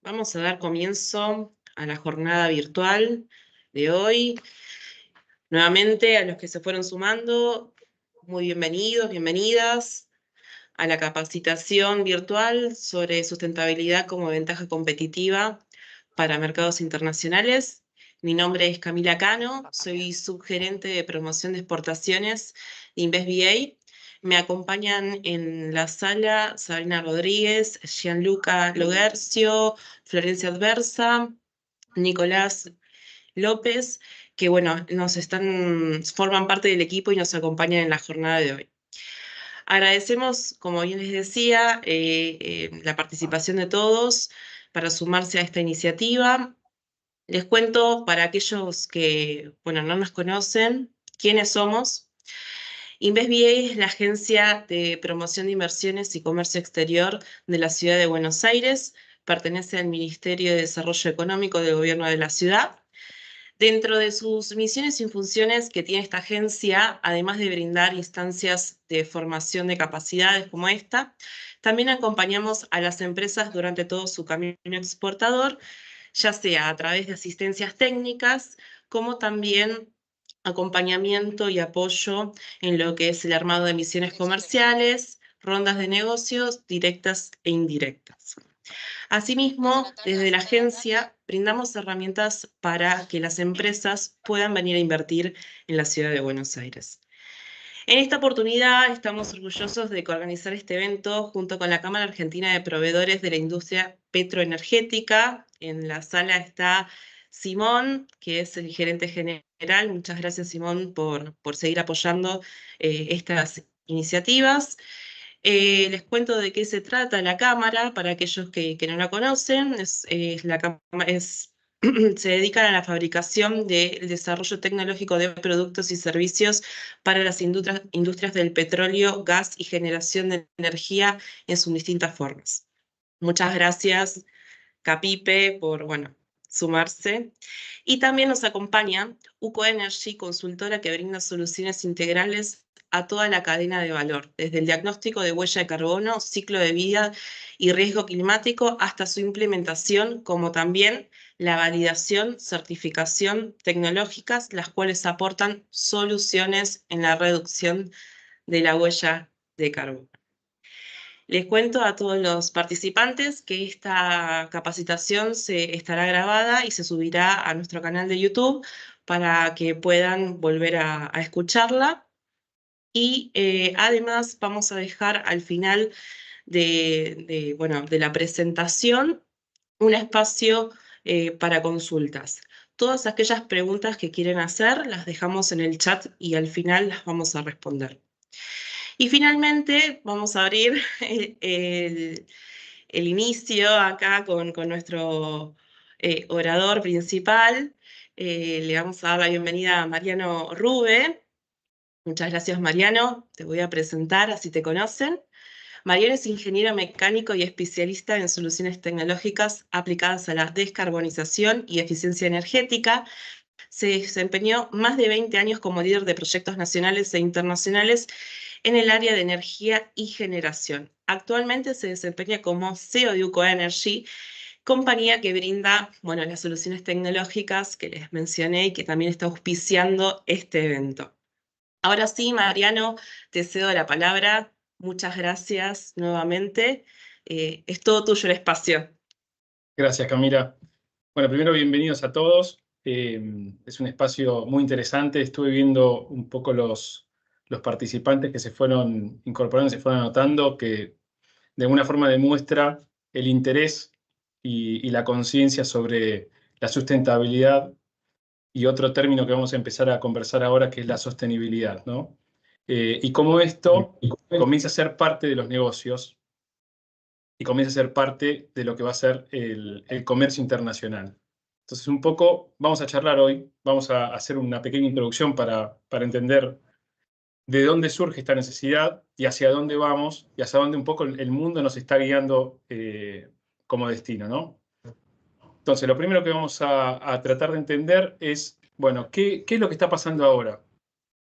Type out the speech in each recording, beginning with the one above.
Vamos a dar comienzo a la jornada virtual de hoy. Nuevamente, a los que se fueron sumando, muy bienvenidos, bienvenidas a la capacitación virtual sobre sustentabilidad como ventaja competitiva para mercados internacionales. Mi nombre es Camila Cano, soy subgerente de promoción de exportaciones de InvestBA. Me acompañan en la sala Sabrina Rodríguez, Gianluca Logercio, Florencia Adversa, Nicolás López, que bueno, forman parte del equipo y nos acompañan en la jornada de hoy. Agradecemos, como bien les decía, la participación de todos para sumarse a esta iniciativa. Les cuento para aquellos que, bueno, no nos conocen, quiénes somos. InvestBA es la agencia de promoción de inversiones y comercio exterior de la ciudad de Buenos Aires. Pertenece al Ministerio de Desarrollo Económico del Gobierno de la ciudad. Dentro de sus misiones y funciones que tiene esta agencia, además de brindar instancias de formación de capacidades como esta, también acompañamos a las empresas durante todo su camino exportador, ya sea a través de asistencias técnicas, como también acompañamiento y apoyo en lo que es el armado de misiones comerciales, rondas de negocios directas e indirectas. Asimismo, desde la agencia brindamos herramientas para que las empresas puedan venir a invertir en la ciudad de Buenos Aires. En esta oportunidad estamos orgullosos de organizar este evento junto con la Cámara Argentina de Proveedores de la Industria Petroenergética. En la sala está Simón, que es el gerente general. Muchas gracias, Simón, por seguir apoyando estas iniciativas. Les cuento de qué se trata la Cámara, para aquellos que no la conocen. Se dedican a la fabricación del desarrollo tecnológico de productos y servicios para las industrias del petróleo, gas y generación de energía en sus distintas formas. Muchas gracias, Capipe, por, bueno, sumarse. Y también nos acompaña UCO Energy, consultora que brinda soluciones integrales a toda la cadena de valor, desde el diagnóstico de huella de carbono, ciclo de vida y riesgo climático, hasta su implementación, como también la validación, certificación tecnológicas, las cuales aportan soluciones en la reducción de la huella de carbono. Les cuento a todos los participantes que esta capacitación se estará grabada y se subirá a nuestro canal de YouTube para que puedan volver a escucharla. Y además vamos a dejar al final de la presentación un espacio para consultas. Todas aquellas preguntas que quieren hacer las dejamos en el chat y al final las vamos a responder. Y finalmente vamos a abrir el inicio acá con nuestro orador principal. Le vamos a dar la bienvenida a Mariano Rube. Muchas gracias, Mariano. Te voy a presentar, así te conocen. Mariano es ingeniero mecánico y especialista en soluciones tecnológicas aplicadas a la descarbonización y eficiencia energética. Se desempeñó más de 20 años como líder de proyectos nacionales e internacionales en el área de energía y generación. Actualmente se desempeña como CEO de UCO Energy, compañía que brinda, bueno, las soluciones tecnológicas que les mencioné y que también está auspiciando este evento. Ahora sí, Mariano, te cedo la palabra. Muchas gracias nuevamente. Es todo tuyo el espacio. Gracias, Camila. Bueno, primero, bienvenidos a todos. Es un espacio muy interesante. Estuve viendo un poco los participantes que se fueron incorporando, se fueron anotando, que de alguna forma demuestra el interés y la conciencia sobre la sustentabilidad y otro término que vamos a empezar a conversar ahora, que es la sostenibilidad, ¿no? Y cómo esto comienza a ser parte de los negocios y comienza a ser parte de lo que va a ser el comercio internacional. Entonces, un poco vamos a charlar hoy, vamos a hacer una pequeña introducción para entender de dónde surge esta necesidad y hacia dónde vamos y hacia dónde un poco el mundo nos está guiando como destino, ¿no? Entonces, lo primero que vamos a tratar de entender es, bueno, ¿qué es lo que está pasando ahora?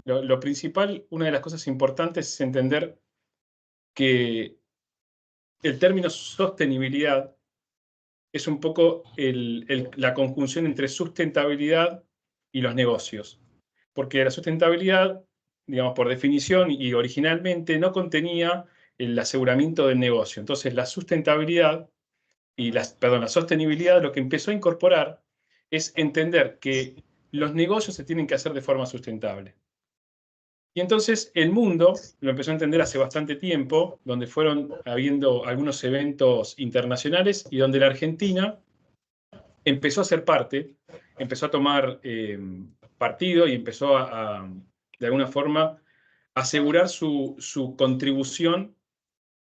Lo principal, una de las cosas importantes es entender que el término sostenibilidad es un poco la conjunción entre sustentabilidad y los negocios. Porque la sustentabilidad, digamos, por definición y originalmente no contenía el aseguramiento del negocio. Entonces, la sustentabilidad la sostenibilidad lo que empezó a incorporar es entender que los negocios se tienen que hacer de forma sustentable. Y entonces el mundo lo empezó a entender hace bastante tiempo, donde fueron habiendo algunos eventos internacionales y donde la Argentina empezó a ser parte, empezó a tomar partido y empezó de alguna forma, asegurar su contribución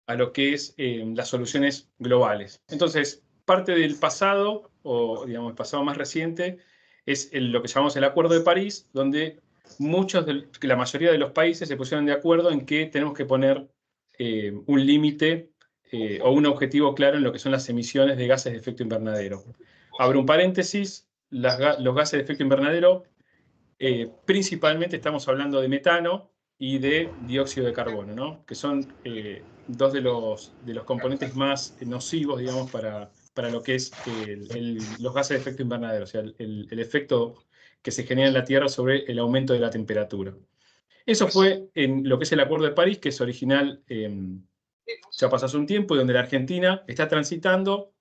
a lo que es las soluciones globales. Entonces, parte del pasado, o digamos el pasado más reciente, es lo que llamamos el Acuerdo de París, donde la mayoría de los países se pusieron de acuerdo en que tenemos que poner un límite o un objetivo claro en lo que son las emisiones de gases de efecto invernadero. Abro un paréntesis, los gases de efecto invernadero, principalmente estamos hablando de metano y de dióxido de carbono, ¿no? Que son dos de los componentes más nocivos, digamos, para lo que es los gases de efecto invernadero, o sea, el efecto que se genera en la Tierra sobre el aumento de la temperatura. Eso fue en lo que es el Acuerdo de París, que es original, ya pasó hace un tiempo, y donde la Argentina está transitando,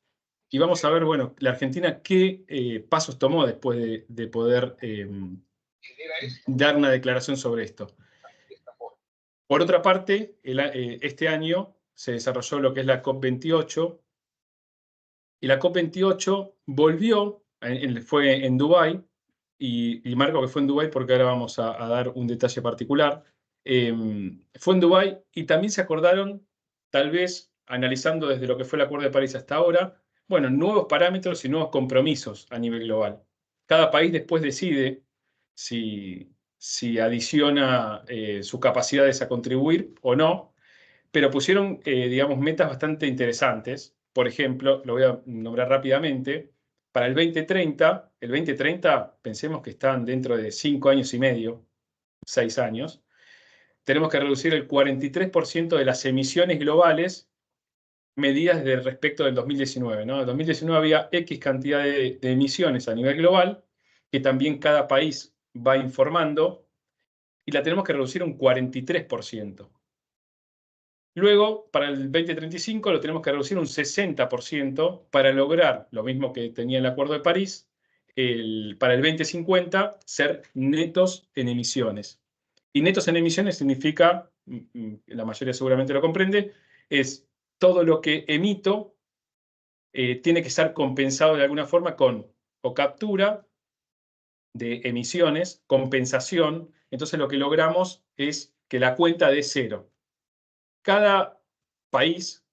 y vamos a ver, bueno, la Argentina qué pasos tomó después de poder dar una declaración sobre esto. Por otra parte, este año se desarrolló lo que es la COP28, y la COP28 volvió, fue en Dubái, y marco que fue en Dubái porque ahora vamos a dar un detalle particular. Fue en Dubái y también se acordaron, tal vez analizando desde lo que fue el Acuerdo de París hasta ahora, bueno, nuevos parámetros y nuevos compromisos a nivel global. Cada país después decide si adiciona sus capacidades a contribuir o no, pero pusieron, digamos, metas bastante interesantes. Por ejemplo, lo voy a nombrar rápidamente, para el 2030, pensemos que están dentro de 5 años y medio, 6 años, tenemos que reducir el 43% de las emisiones globales medidas respecto del 2019, ¿no? En 2019 había X cantidad de emisiones a nivel global, que también cada país va informando, y la tenemos que reducir un 43%. Luego, para el 2035 lo tenemos que reducir un 60% para lograr lo mismo que tenía el Acuerdo de París, para el 2050 ser netos en emisiones. Y netos en emisiones significa, la mayoría seguramente lo comprende, es todo lo que emito tiene que estar compensado de alguna forma con o captura de emisiones, compensación. Entonces lo que logramos es que la cuenta dé cero. Cada país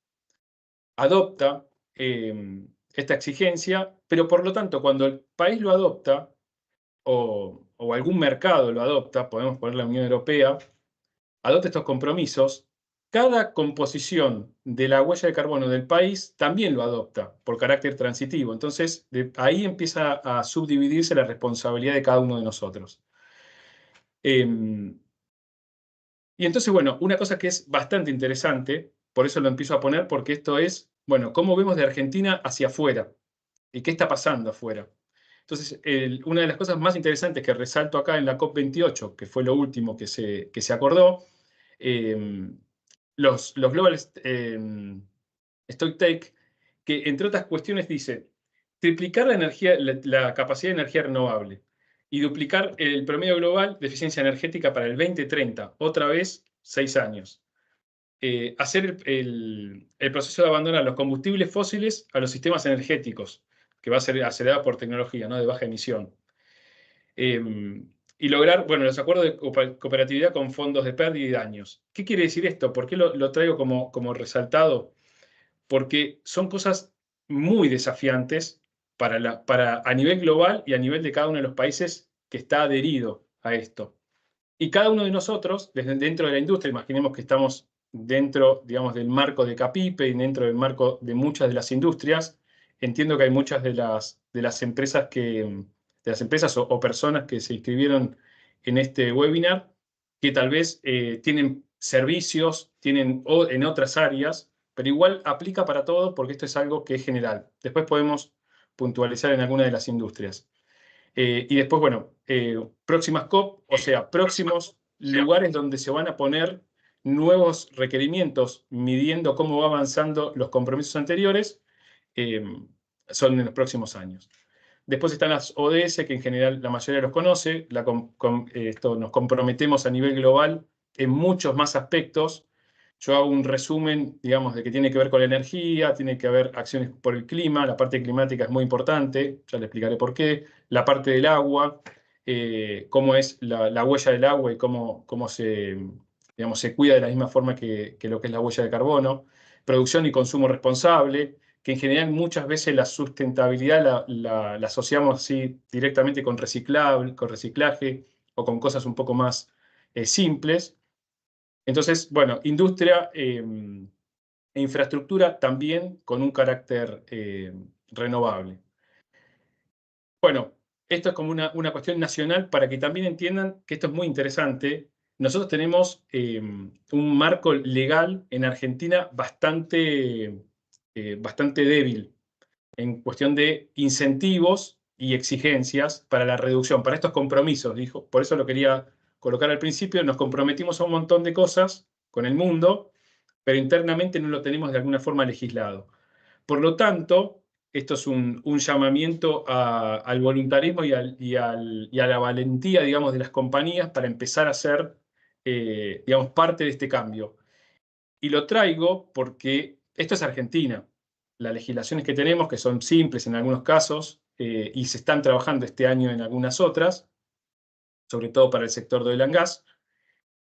adopta esta exigencia, pero por lo tanto, cuando el país lo adopta, o algún mercado lo adopta, podemos poner la Unión Europea, adopta estos compromisos, cada composición de la huella de carbono del país también lo adopta por carácter transitivo. Entonces, ahí empieza a subdividirse la responsabilidad de cada uno de nosotros. Y entonces, bueno, una cosa que es bastante interesante, por eso lo empiezo a poner, porque esto es, bueno, cómo vemos de Argentina hacia afuera y qué está pasando afuera. Entonces, una de las cosas más interesantes que resalto acá en la COP28, que fue lo último que se acordó, los Global Stocktake, que entre otras cuestiones dice, triplicar la capacidad de energía renovable y duplicar el promedio global de eficiencia energética para el 2030, otra vez 6 años. Hacer el proceso de abandonar los combustibles fósiles a los sistemas energéticos, que va a ser acelerado por tecnología, ¿no?, de baja emisión. Y lograr, bueno, los acuerdos de cooperatividad con fondos de pérdida y daños. ¿Qué quiere decir esto? ¿Por qué lo traigo como resaltado? Porque son cosas muy desafiantes a nivel global y a nivel de cada uno de los países que está adherido a esto. Y cada uno de nosotros, desde dentro de la industria, imaginemos que estamos dentro, digamos, del marco de CAPIPE y dentro del marco de muchas de las industrias, entiendo que hay muchas de las empresas o personas que se inscribieron en este webinar que tal vez tienen servicios, tienen en otras áreas pero igual aplica para todo porque esto es algo que es general. Después podemos puntualizar en alguna de las industrias. Y después, bueno, próximas COP, o sea, próximos lugares donde se van a poner nuevos requerimientos, midiendo cómo va avanzando los compromisos anteriores, son en los próximos años. Después están las ODS, que en general la mayoría los conoce. Nos comprometemos a nivel global en muchos más aspectos. Yo hago un resumen, digamos, de que tiene que ver con la energía, tiene que haber acciones por el clima, la parte climática es muy importante, ya le explicaré por qué, la parte del agua, cómo es la huella del agua y cómo se, digamos, se cuida de la misma forma que lo que es la huella de carbono, producción y consumo responsable, que en general muchas veces la sustentabilidad la asociamos así directamente con reciclaje o con cosas un poco más simples. Entonces, bueno, industria e infraestructura también con un carácter renovable. Bueno, esto es como una cuestión nacional para que también entiendan que esto es muy interesante. Nosotros tenemos un marco legal en Argentina bastante débil en cuestión de incentivos y exigencias para la reducción, para estos compromisos, dijo. Por eso lo quería colocar al principio. Nos comprometimos a un montón de cosas con el mundo, pero internamente no lo tenemos de alguna forma legislado. Por lo tanto, esto es un llamamiento al voluntarismo y a la valentía, digamos, de las compañías para empezar a ser, digamos, parte de este cambio. Y lo traigo porque esto es Argentina. Las legislaciones que tenemos, que son simples en algunos casos, y se están trabajando este año en algunas otras, sobre todo para el sector de oil and gas,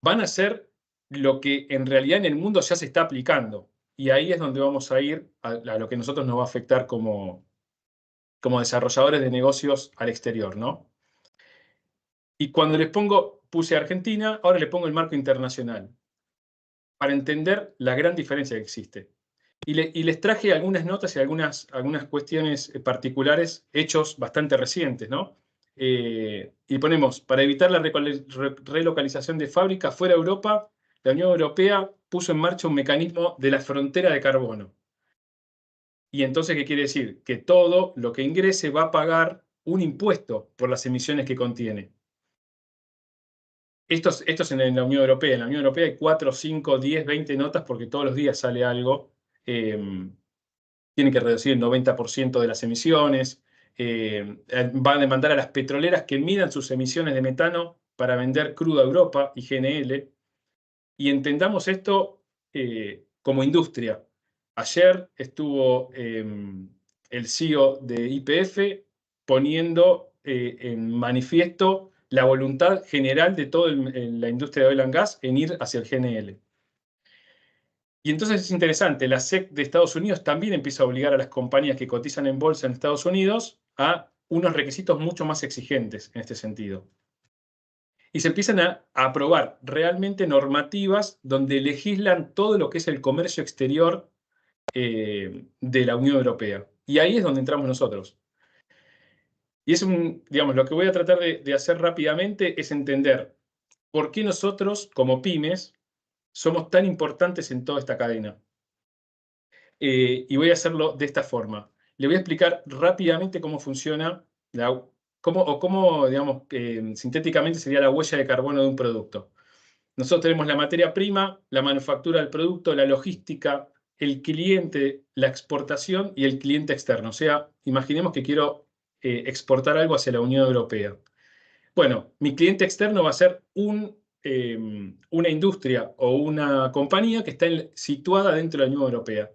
van a ser lo que en realidad en el mundo ya se está aplicando. Y ahí es donde vamos a ir a lo que a nosotros nos va a afectar como desarrolladores de negocios al exterior, ¿no? Y cuando puse Argentina, ahora le pongo el marco internacional, para entender la gran diferencia que existe. Y les traje algunas notas y algunas cuestiones particulares, hechos bastante recientes, ¿no? Y ponemos, para evitar la relocalización de fábricas fuera de Europa, la Unión Europea puso en marcha un mecanismo de la frontera de carbono. Y entonces, ¿qué quiere decir? Que todo lo que ingrese va a pagar un impuesto por las emisiones que contiene. Esto es en la Unión Europea. En la Unión Europea hay 4, 5, 10, 20 notas porque todos los días sale algo. Tiene que reducir el 90% de las emisiones. Va a demandar a las petroleras que midan sus emisiones de metano para vender crudo a Europa y GNL. Y entendamos esto como industria. Ayer estuvo el CEO de YPF poniendo en manifiesto la voluntad general de toda la industria de oil and gas en ir hacia el GNL. Y entonces es interesante, la SEC de Estados Unidos también empieza a obligar a las compañías que cotizan en bolsa en Estados Unidos a unos requisitos mucho más exigentes en este sentido. Y se empiezan a aprobar realmente normativas donde legislan todo lo que es el comercio exterior de la Unión Europea. Y ahí es donde entramos nosotros. Y es digamos, lo que voy a tratar de hacer rápidamente es entender por qué nosotros, como pymes, somos tan importantes en toda esta cadena. Y voy a hacerlo de esta forma. Le voy a explicar rápidamente cómo funciona, cómo digamos, sintéticamente sería la huella de carbono de un producto. Nosotros tenemos la materia prima, la manufactura del producto, la logística, el cliente, la exportación y el cliente externo. O sea, imaginemos que quiero exportar algo hacia la Unión Europea. Bueno, mi cliente externo va a ser una industria o una compañía que está situada dentro de la Unión Europea.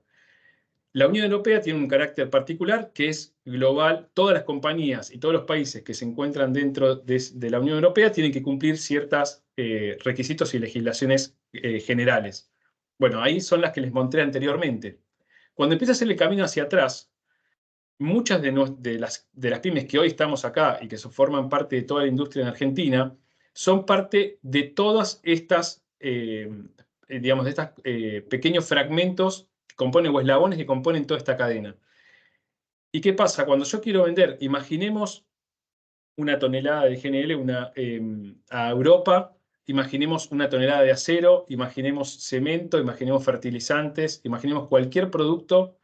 La Unión Europea tiene un carácter particular que es global. Todas las compañías y todos los países que se encuentran dentro de la Unión Europea tienen que cumplir ciertos requisitos y legislaciones generales. Bueno, ahí son las que les mostré anteriormente. Cuando empieza a hacer el camino hacia atrás, muchas de las pymes que hoy estamos acá y que forman parte de toda la industria en Argentina, son parte de todas estas, digamos, de estos pequeños fragmentos que componen o eslabones que componen toda esta cadena. ¿Y qué pasa? Cuando yo quiero vender, imaginemos una tonelada de GNL a Europa imaginemos una tonelada de acero, imaginemos cemento, imaginemos fertilizantes, imaginemos cualquier producto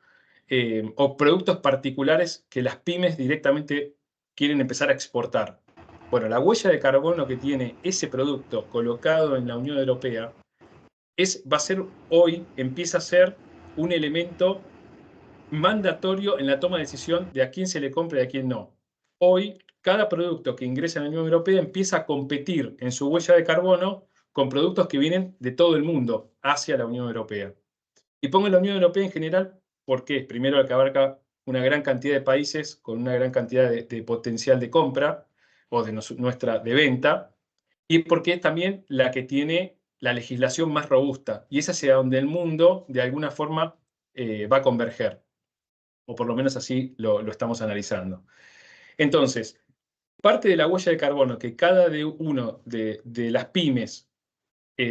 o productos particulares que las pymes directamente quieren empezar a exportar. Bueno, la huella de carbono que tiene ese producto colocado en la Unión Europea va a ser hoy, empieza a ser un elemento mandatorio en la toma de decisión de a quién se le compra y a quién no. Hoy, cada producto que ingresa en la Unión Europea empieza a competir en su huella de carbono con productos que vienen de todo el mundo hacia la Unión Europea. Y pongo la Unión Europea en general porque es primero que abarca una gran cantidad de países con una gran cantidad de potencial de compra o de venta, y porque es también la que tiene la legislación más robusta, y es hacia donde el mundo de alguna forma va a converger, o por lo menos así lo estamos analizando. Entonces, parte de la huella de carbono que cada uno de las pymes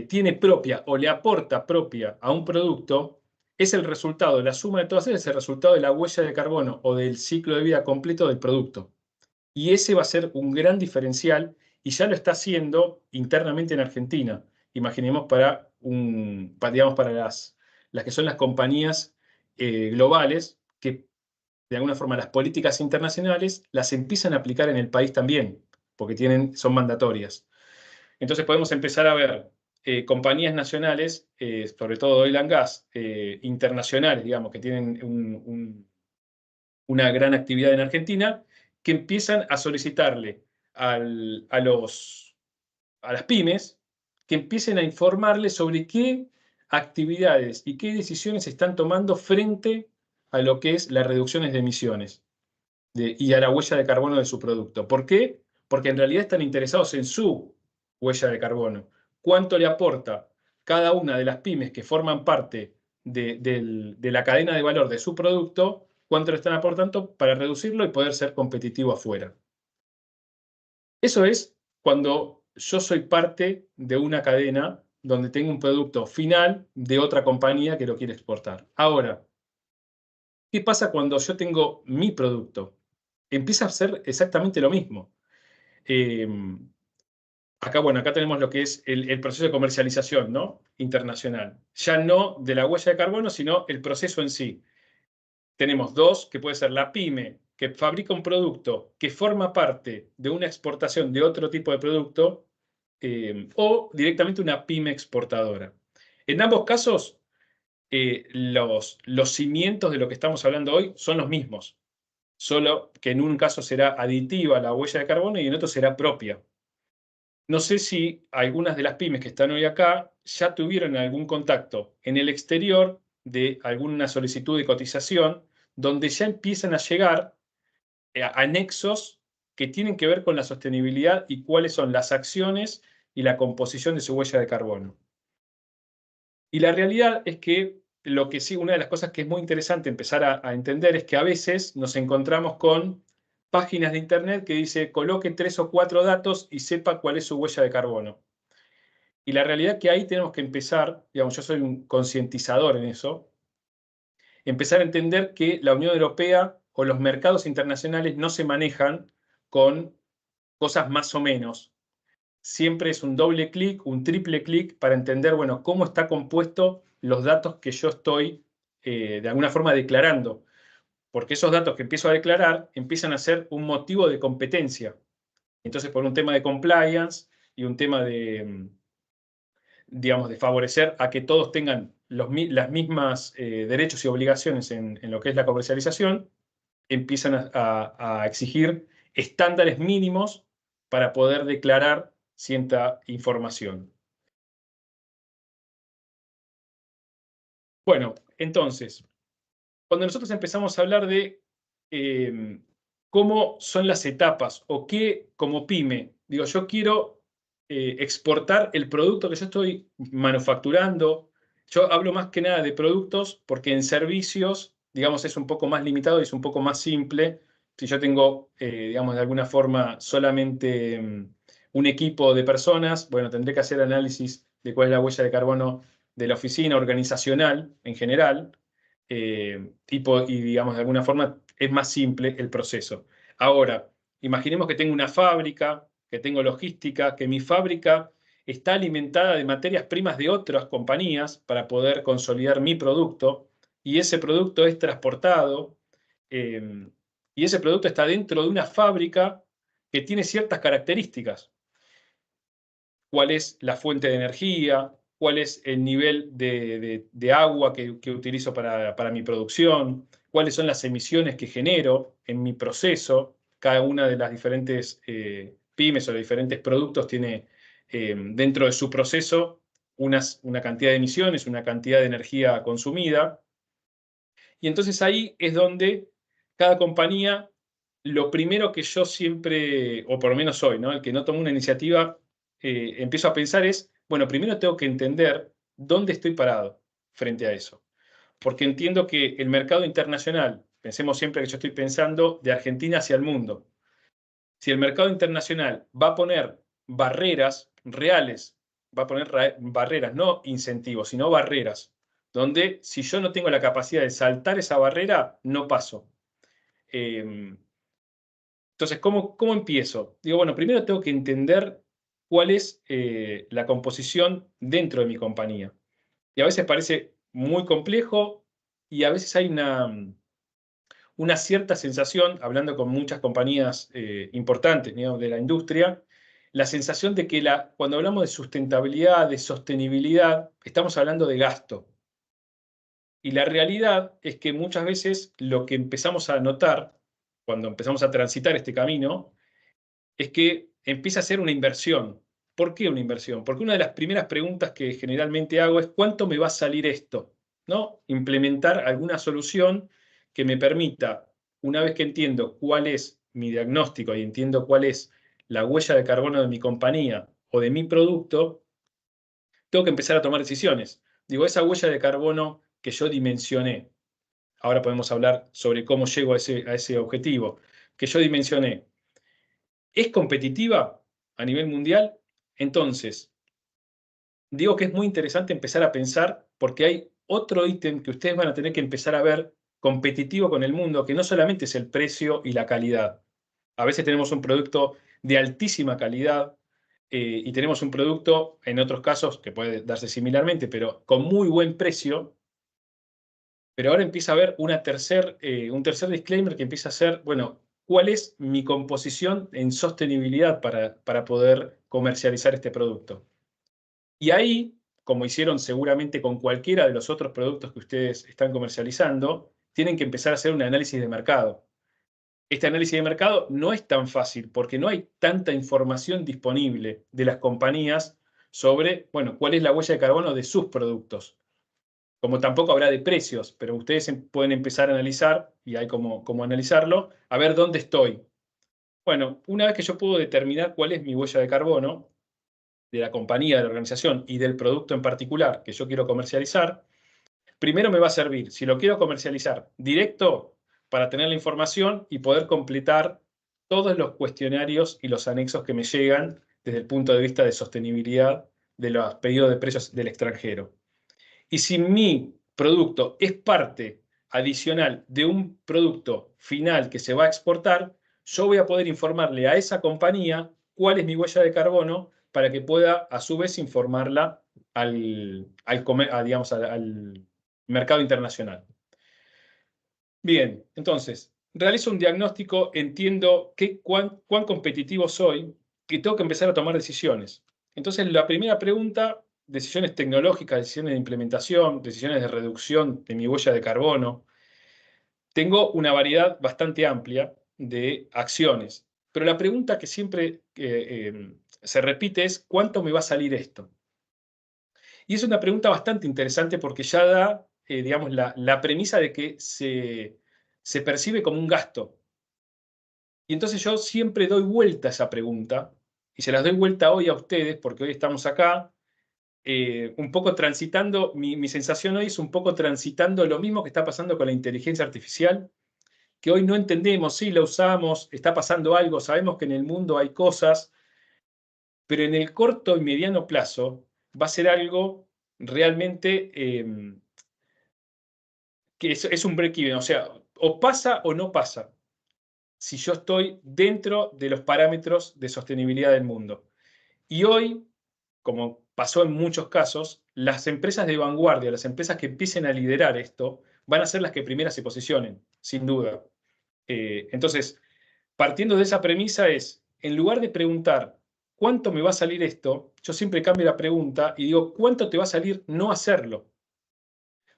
tiene propia o le aporta propia a un producto, es el resultado, la suma de todas ellas es el resultado de la huella de carbono o del ciclo de vida completo del producto. Y ese va a ser un gran diferencial, y ya lo está haciendo internamente en Argentina. Imaginemos digamos, para las que son las compañías globales, que de alguna forma las políticas internacionales las empiezan a aplicar en el país también, porque son mandatorias. Entonces podemos empezar a ver compañías nacionales, sobre todo oil and gas, internacionales, digamos, que tienen una gran actividad en Argentina, que empiezan a solicitarle a las pymes que empiecen a informarles sobre qué actividades y qué decisiones se están tomando frente a lo que es las reducciones de emisiones y a la huella de carbono de su producto. ¿Por qué? Porque en realidad están interesados en su huella de carbono. ¿Cuánto le aporta cada una de las pymes que forman parte de la cadena de valor de su producto? ¿Cuánto le están aportando para reducirlo y poder ser competitivo afuera? Eso es cuando yo soy parte de una cadena donde tengo un producto final de otra compañía que lo quiere exportar. Ahora, ¿qué pasa cuando yo tengo mi producto? Empieza a ser exactamente lo mismo. Acá tenemos lo que es el proceso de comercialización, ¿no? Internacional. Ya no de la huella de carbono, sino el proceso en sí. Tenemos dos, que puede ser la pyme, que fabrica un producto que forma parte de una exportación de otro tipo de producto, o directamente una pyme exportadora. En ambos casos, los cimientos de lo que estamos hablando hoy son los mismos, solo que en un caso será aditiva a la huella de carbono y en otro será propia. No sé si algunas de las pymes que están hoy acá ya tuvieron algún contacto en el exterior de alguna solicitud de cotización, donde ya empiezan a llegar anexos que tienen que ver con la sostenibilidad y cuáles son las acciones y la composición de su huella de carbono. Y la realidad es que una de las cosas que es muy interesante empezar a entender es que a veces nos encontramos con páginas de internet que dice coloque 3 o 4 datos y sepa cuál es su huella de carbono. Y la realidad es que ahí tenemos que empezar, digamos, yo soy un concientizador en eso, empezar a entender que la Unión Europea o los mercados internacionales no se manejan con cosas más o menos. Siempre es un doble clic, un triple clic para entender, bueno, cómo está compuesto los datos que yo estoy de alguna forma declarando. Porque esos datos que empiezo a declarar empiezan a ser un motivo de competencia. Entonces, por un tema de compliance y un tema de, digamos, de favorecer a que todos tengan las mismas derechos y obligaciones en lo que es la comercialización, empiezan a exigir estándares mínimos para poder declarar cierta información. Bueno, entonces, cuando nosotros empezamos a hablar de cómo son las etapas o qué, como pyme, digo, yo quiero exportar el producto que yo estoy manufacturando. Yo hablo más que nada de productos porque en servicios, digamos, es un poco más limitado y es un poco más simple. Si yo tengo, digamos, de alguna forma solamente un equipo de personas, bueno, tendré que hacer análisis de cuál es la huella de carbono de la oficina organizacional en general, y digamos, de alguna forma es más simple el proceso. Ahora, imaginemos que tengo una fábrica, que tengo logística, que mi fábrica está alimentada de materias primas de otras compañías para poder consolidar mi producto, y ese producto es transportado, y ese producto está dentro de una fábrica que tiene ciertas características. ¿Cuál es la fuente de energía? ¿Cuál es el nivel de agua que utilizo para mi producción? ¿Cuáles son las emisiones que genero en mi proceso? Cada una de las diferentes pymes o de diferentes productos tiene dentro de su proceso una cantidad de emisiones, una cantidad de energía consumida. Y entonces ahí es donde cada compañía, lo primero que yo siempre, o por lo menos hoy, ¿no? El que no toma una iniciativa, empiezo a pensar es, bueno, primero tengo que entender dónde estoy parado frente a eso. Porque entiendo que el mercado internacional, pensemos siempre que yo estoy pensando de Argentina hacia el mundo. Si el mercado internacional va a poner barreras reales, va a poner barreras, no incentivos, sino barreras, donde si yo no tengo la capacidad de saltar esa barrera, no paso. Entonces, ¿cómo empiezo? Digo, bueno, primero tengo que entender cuál es la composición dentro de mi compañía. Y a veces parece muy complejo y a veces hay una cierta sensación, hablando con muchas compañías importantes, digamos, de la industria, la sensación de que cuando hablamos de sustentabilidad, de sostenibilidad, estamos hablando de gasto. Y la realidad es que muchas veces lo que empezamos a notar cuando empezamos a transitar este camino es que empieza a ser una inversión. ¿Por qué una inversión? Porque una de las primeras preguntas que generalmente hago es ¿cuánto me va a salir esto? ¿No? Implementar alguna solución que me permita, una vez que entiendo cuál es mi diagnóstico y entiendo cuál es la huella de carbono de mi compañía o de mi producto, tengo que empezar a tomar decisiones. Digo, esa huella de carbono que yo dimensioné, ahora podemos hablar sobre cómo llego a ese objetivo, que yo dimensioné, ¿es competitiva a nivel mundial? Entonces, digo que es muy interesante empezar a pensar porque hay otro ítem que ustedes van a tener que empezar a ver competitivo con el mundo, que no solamente es el precio y la calidad. A veces tenemos un producto de altísima calidad y tenemos un producto, en otros casos, que puede darse similarmente, pero con muy buen precio. Pero ahora empieza a haber un tercer disclaimer que empieza a ser, bueno, ¿cuál es mi composición en sostenibilidad para poder comercializar este producto? Y ahí, como hicieron seguramente con cualquiera de los otros productos que ustedes están comercializando, tienen que empezar a hacer un análisis de mercado. Este análisis de mercado no es tan fácil porque no hay tanta información disponible de las compañías sobre, bueno, cuál es la huella de carbono de sus productos. Como tampoco habrá de precios, pero ustedes pueden empezar a analizar, y hay como analizarlo, a ver dónde estoy. Bueno, una vez que yo puedo determinar cuál es mi huella de carbono de la compañía, de la organización y del producto en particular que yo quiero comercializar, primero me va a servir, si lo quiero comercializar directo, para tener la información y poder completar todos los cuestionarios y los anexos que me llegan desde el punto de vista de sostenibilidad de los pedidos de precios del extranjero. Y si mi producto es parte adicional de un producto final que se va a exportar, yo voy a poder informarle a esa compañía cuál es mi huella de carbono para que pueda, a su vez, informarla digamos, al mercado internacional. Bien, entonces, realizo un diagnóstico, entiendo cuán competitivo soy, que tengo que empezar a tomar decisiones. Entonces, la primera pregunta, decisiones tecnológicas, decisiones de implementación, decisiones de reducción de mi huella de carbono. Tengo una variedad bastante amplia de acciones, pero la pregunta que siempre se repite es, ¿cuánto me va a salir esto? Y es una pregunta bastante interesante porque ya da, digamos, la premisa de que se percibe como un gasto. Y entonces yo siempre doy vuelta a esa pregunta, y se las doy vuelta hoy a ustedes, porque hoy estamos acá, un poco transitando, mi sensación hoy es un poco transitando lo mismo que está pasando con la inteligencia artificial, que hoy no entendemos, sí, la usamos, está pasando algo, sabemos que en el mundo hay cosas, pero en el corto y mediano plazo va a ser algo realmente que es un break-even, o sea, o pasa o no pasa, si yo estoy dentro de los parámetros de sostenibilidad del mundo. Y hoy como pasó en muchos casos, las empresas de vanguardia, las empresas que empiecen a liderar esto, van a ser las que primeras se posicionen, sin duda. Entonces, partiendo de esa premisa es, en lugar de preguntar, ¿cuánto me va a salir esto? Yo siempre cambio la pregunta y digo, ¿cuánto te va a salir no hacerlo?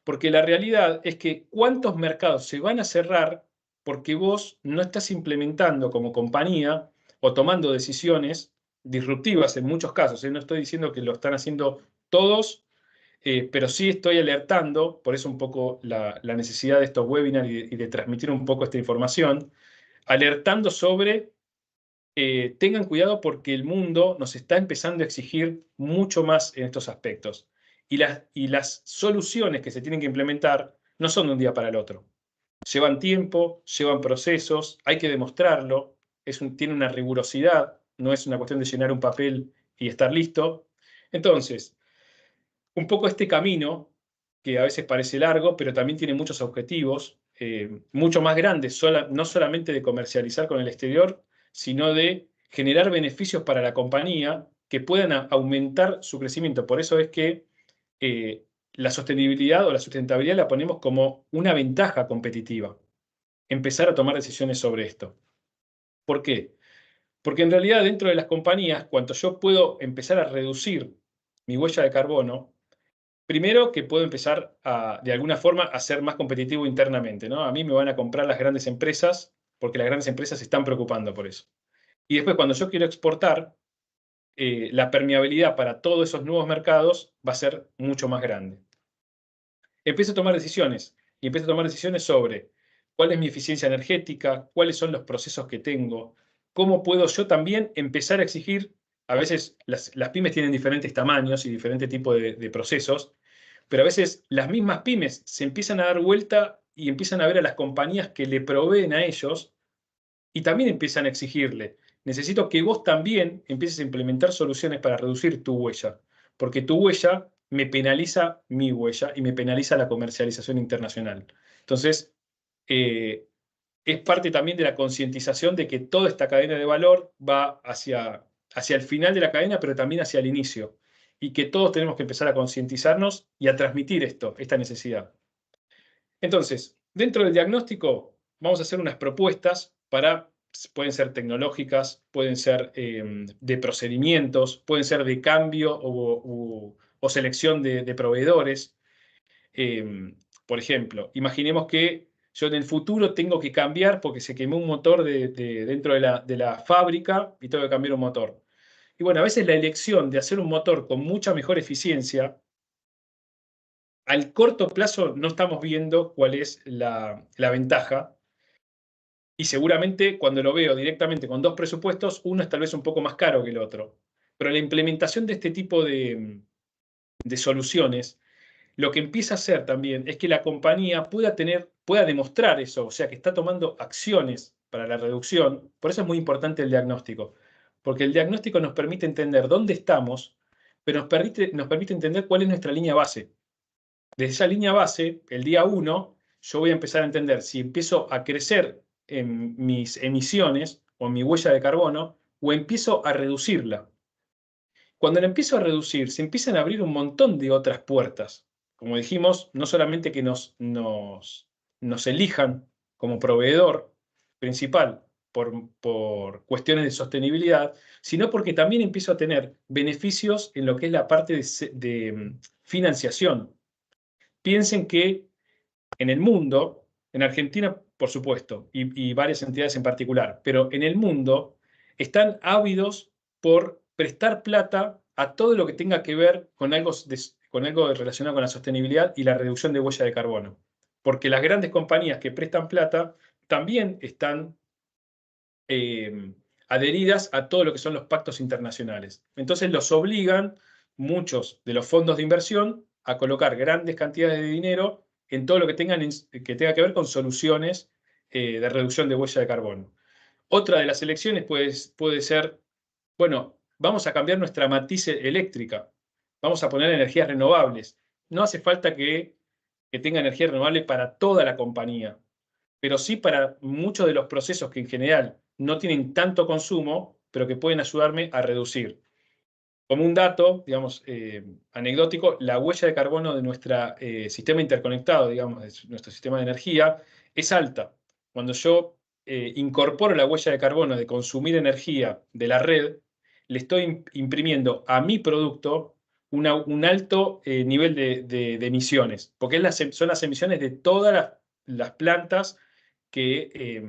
Porque la realidad es que cuántos mercados se van a cerrar porque vos no estás implementando como compañía o tomando decisiones disruptivas en muchos casos. No estoy diciendo que lo están haciendo todos, pero sí estoy alertando, por eso un poco la necesidad de estos webinars y de transmitir un poco esta información, alertando sobre, tengan cuidado porque el mundo nos está empezando a exigir mucho más en estos aspectos. Y las soluciones que se tienen que implementar no son de un día para el otro. Llevan tiempo, llevan procesos, hay que demostrarlo, tiene una rigurosidad, no es una cuestión de llenar un papel y estar listo. Entonces, un poco este camino, que a veces parece largo, pero también tiene muchos objetivos, mucho más grandes, no solamente de comercializar con el exterior, sino de generar beneficios para la compañía que puedan aumentar su crecimiento. Por eso es que la sostenibilidad o la sustentabilidad la ponemos como una ventaja competitiva. Empezar a tomar decisiones sobre esto. ¿Por qué? Porque en realidad dentro de las compañías, cuanto yo puedo empezar a reducir mi huella de carbono, primero que puedo empezar de alguna forma a ser más competitivo internamente, ¿no? A mí me van a comprar las grandes empresas porque las grandes empresas se están preocupando por eso. Y después cuando yo quiero exportar, la permeabilidad para todos esos nuevos mercados va a ser mucho más grande. Empiezo a tomar decisiones y empiezo a tomar decisiones sobre cuál es mi eficiencia energética, cuáles son los procesos que tengo, cómo puedo yo también empezar a exigir. A veces las pymes tienen diferentes tamaños y diferentes tipos de procesos, pero a veces las mismas pymes se empiezan a dar vuelta y empiezan a ver a las compañías que le proveen a ellos y también empiezan a exigirle. Necesito que vos también empieces a implementar soluciones para reducir tu huella, porque tu huella me penaliza mi huella y me penaliza la comercialización internacional. Entonces, es parte también de la concientización de que toda esta cadena de valor va hacia el final de la cadena, pero también hacia el inicio. Y que todos tenemos que empezar a concientizarnos y a transmitir esta necesidad. Entonces, dentro del diagnóstico, vamos a hacer unas propuestas pueden ser tecnológicas, pueden ser de procedimientos, pueden ser de cambio o selección de proveedores. Por ejemplo, imaginemos que yo en el futuro tengo que cambiar porque se quemó un motor dentro de la fábrica y tengo que cambiar un motor. Y bueno, a veces la elección de hacer un motor con mucha mejor eficiencia, al corto plazo no estamos viendo cuál es la ventaja. Y seguramente cuando lo veo directamente con dos presupuestos, uno es tal vez un poco más caro que el otro. Pero la implementación de este tipo de soluciones, lo que empieza a hacer también es que la compañía pueda demostrar eso, o sea, que está tomando acciones para la reducción. Por eso es muy importante el diagnóstico, porque el diagnóstico nos permite entender dónde estamos, pero nos permite entender cuál es nuestra línea base. Desde esa línea base, el día 1, yo voy a empezar a entender si empiezo a crecer en mis emisiones o en mi huella de carbono o empiezo a reducirla. Cuando la empiezo a reducir, se empiezan a abrir un montón de otras puertas. Como dijimos, no solamente que nos elijan como proveedor principal por cuestiones de sostenibilidad, sino porque también empiezo a tener beneficios en lo que es la parte de financiación. Piensen que en el mundo, en Argentina, por supuesto, y varias entidades en particular, pero en el mundo están ávidos por prestar plata a todo lo que tenga que ver con algo relacionado con la sostenibilidad y la reducción de huella de carbono. Porque las grandes compañías que prestan plata también están adheridas a todo lo que son los pactos internacionales. Entonces los obligan muchos de los fondos de inversión a colocar grandes cantidades de dinero en todo lo que tenga que ver con soluciones de reducción de huella de carbono. Otra de las elecciones puede ser, bueno, vamos a cambiar nuestra matriz eléctrica, vamos a poner energías renovables. No hace falta que tenga energía renovable para toda la compañía, pero sí para muchos de los procesos que en general no tienen tanto consumo, pero que pueden ayudarme a reducir. como un dato, digamos, anecdótico, la huella de carbono de nuestro sistema interconectado, digamos, de nuestro sistema de energía, es alta. Cuando yo incorporo la huella de carbono de consumir energía de la red, le estoy imprimiendo a mi producto un alto nivel de emisiones, porque son las emisiones de todas las plantas que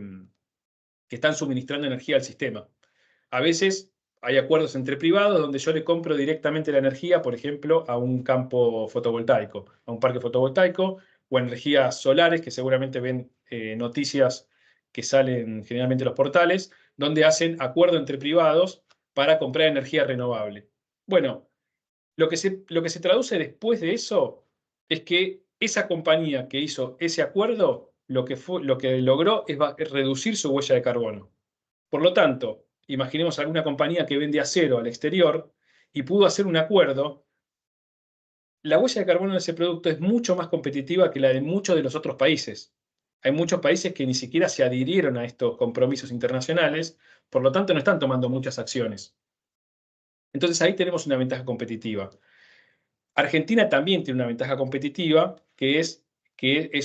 están suministrando energía al sistema. A veces hay acuerdos entre privados donde yo le compro directamente la energía, por ejemplo, a un campo fotovoltaico, a un parque fotovoltaico, o energías solares, que seguramente ven noticias que salen generalmente en los portales, donde hacen acuerdo entre privados para comprar energía renovable. Bueno, lo que se traduce después de eso es que esa compañía que hizo ese acuerdo, lo que logró es reducir su huella de carbono. Por lo tanto, imaginemos alguna compañía que vende acero al exterior y pudo hacer un acuerdo. La huella de carbono de ese producto es mucho más competitiva que la de muchos de los otros países. Hay muchos países que ni siquiera se adhirieron a estos compromisos internacionales, por lo tanto no están tomando muchas acciones. Entonces ahí tenemos una ventaja competitiva. Argentina también tiene una ventaja competitiva, que es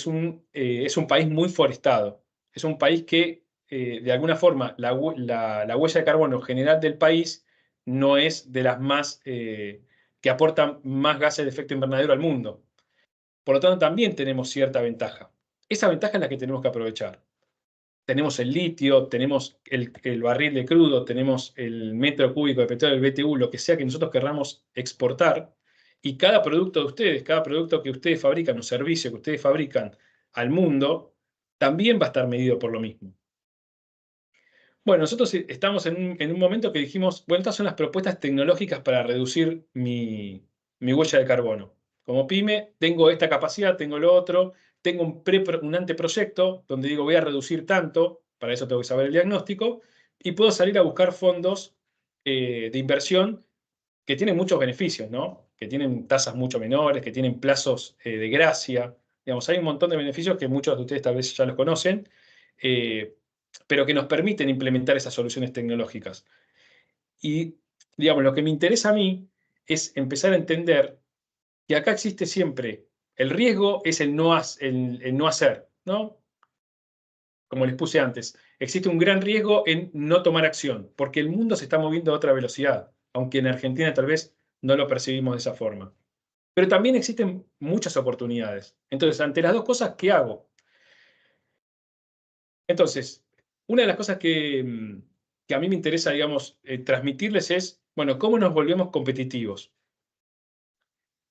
un país muy forestado. Es un país que, de alguna forma, la huella de carbono general del país no es de las más que aportan más gases de efecto invernadero al mundo. Por lo tanto, también tenemos cierta ventaja. Esa ventaja es la que tenemos que aprovechar. Tenemos el litio, tenemos el barril de crudo, tenemos el metro cúbico de petróleo, el BTU, lo que sea que nosotros querramos exportar, y cada producto de ustedes, cada producto que ustedes fabrican o servicio que ustedes fabrican al mundo, también va a estar medido por lo mismo. Bueno, nosotros estamos en un momento que dijimos, bueno, estas son las propuestas tecnológicas para reducir mi huella de carbono. Como pyme, tengo esta capacidad, tengo lo otro, tengo un anteproyecto donde digo voy a reducir tanto, para eso tengo que saber el diagnóstico, y puedo salir a buscar fondos de inversión que tienen muchos beneficios, ¿no? Que tienen tasas mucho menores, que tienen plazos de gracia. Digamos, hay un montón de beneficios que muchos de ustedes tal vez ya los conocen, pero que nos permiten implementar esas soluciones tecnológicas. Y, digamos, lo que me interesa a mí es empezar a entender que acá existe siempre el riesgo, es el no hacer, ¿no? Como les puse antes, existe un gran riesgo en no tomar acción, porque el mundo se está moviendo a otra velocidad, aunque en Argentina tal vez no lo percibimos de esa forma. Pero también existen muchas oportunidades. Entonces, ante las dos cosas, ¿qué hago? Entonces, una de las cosas que a mí me interesa, digamos, transmitirles es, bueno, ¿cómo nos volvemos competitivos?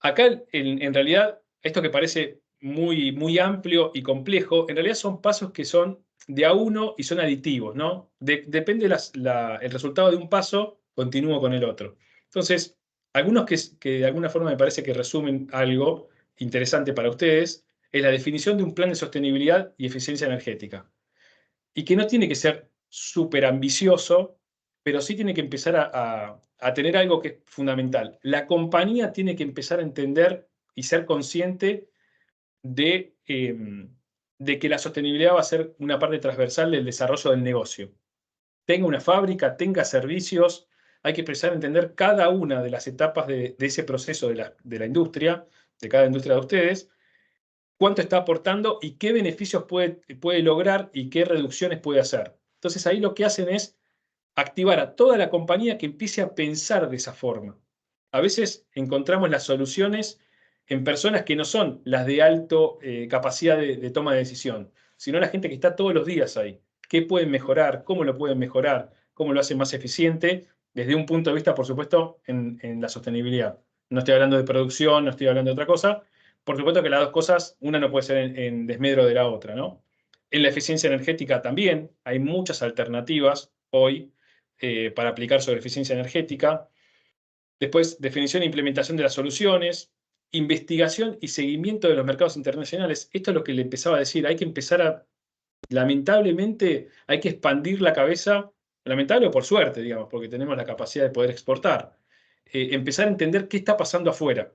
Acá, en realidad, esto que parece muy, muy amplio y complejo, en realidad son pasos que son de a uno y son aditivos, ¿no? Depende el resultado de un paso, continúo con el otro. Entonces, algunos que de alguna forma me parece que resumen algo interesante para ustedes, es la definición de un plan de sostenibilidad y eficiencia energética. Y que no tiene que ser súper ambicioso, pero sí tiene que empezar a tener algo que es fundamental. La compañía tiene que empezar a entender y ser consciente de que la sostenibilidad va a ser una parte transversal del desarrollo del negocio. Tenga una fábrica, tenga servicios, hay que empezar a entender cada una de las etapas de ese proceso de la industria, de cada industria de ustedes, cuánto está aportando y qué beneficios puede lograr y qué reducciones puede hacer. Entonces ahí lo que hacen es activar a toda la compañía que empiece a pensar de esa forma. A veces encontramos las soluciones en personas que no son las de alto capacidad de toma de decisión, sino la gente que está todos los días ahí. ¿Qué pueden mejorar? ¿Cómo lo pueden mejorar? ¿Cómo lo hacen más eficiente? Desde un punto de vista, por supuesto, en la sostenibilidad. No estoy hablando de producción, no estoy hablando de otra cosa. Por supuesto que las dos cosas, una no puede ser en desmedro de la otra, ¿no? En la eficiencia energética también hay muchas alternativas hoy para aplicar sobre eficiencia energética. Después, definición e implementación de las soluciones, investigación y seguimiento de los mercados internacionales. Esto es lo que le empezaba a decir. Hay que empezar lamentablemente, hay que expandir la cabeza, lamentable o por suerte, digamos, porque tenemos la capacidad de poder exportar. Empezar a entender qué está pasando afuera.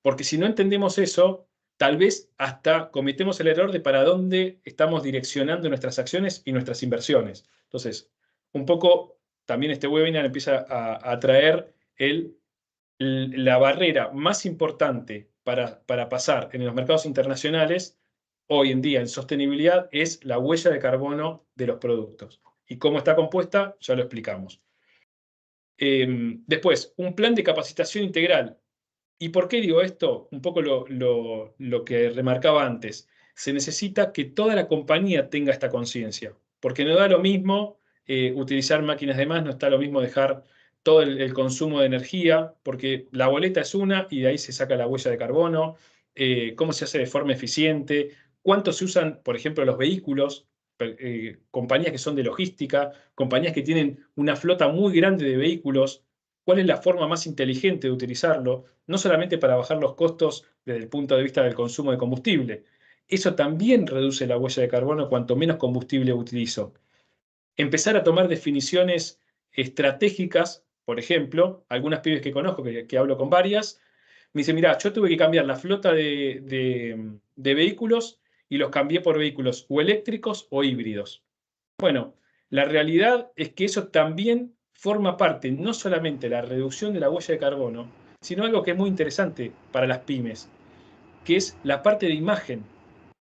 Porque si no entendemos eso, tal vez hasta cometemos el error de para dónde estamos direccionando nuestras acciones y nuestras inversiones. Entonces, un poco también este webinar empieza a traer la barrera más importante para pasar en los mercados internacionales hoy en día en sostenibilidad es la huella de carbono de los productos. Y cómo está compuesta, ya lo explicamos. Después, un plan de capacitación integral. ¿Y por qué digo esto? Un poco lo que remarcaba antes. Se necesita que toda la compañía tenga esta conciencia, porque no da lo mismo utilizar máquinas de más, no está lo mismo dejar todo el consumo de energía, porque la boleta es una y de ahí se saca la huella de carbono, cómo se hace de forma eficiente, cuánto se usan, por ejemplo, los vehículos, compañías que son de logística, compañías que tienen una flota muy grande de vehículos, cuál es la forma más inteligente de utilizarlo, no solamente para bajar los costos desde el punto de vista del consumo de combustible. Eso también reduce la huella de carbono cuanto menos combustible utilizo. Empezar a tomar definiciones estratégicas, por ejemplo, algunas pibes que conozco, que hablo con varias, me dicen, mira, yo tuve que cambiar la flota de vehículos y los cambié por vehículos o eléctricos o híbridos. Bueno, la realidad es que eso también forma parte no solamente de la reducción de la huella de carbono, sino algo que es muy interesante para las pymes, que es la parte de imagen.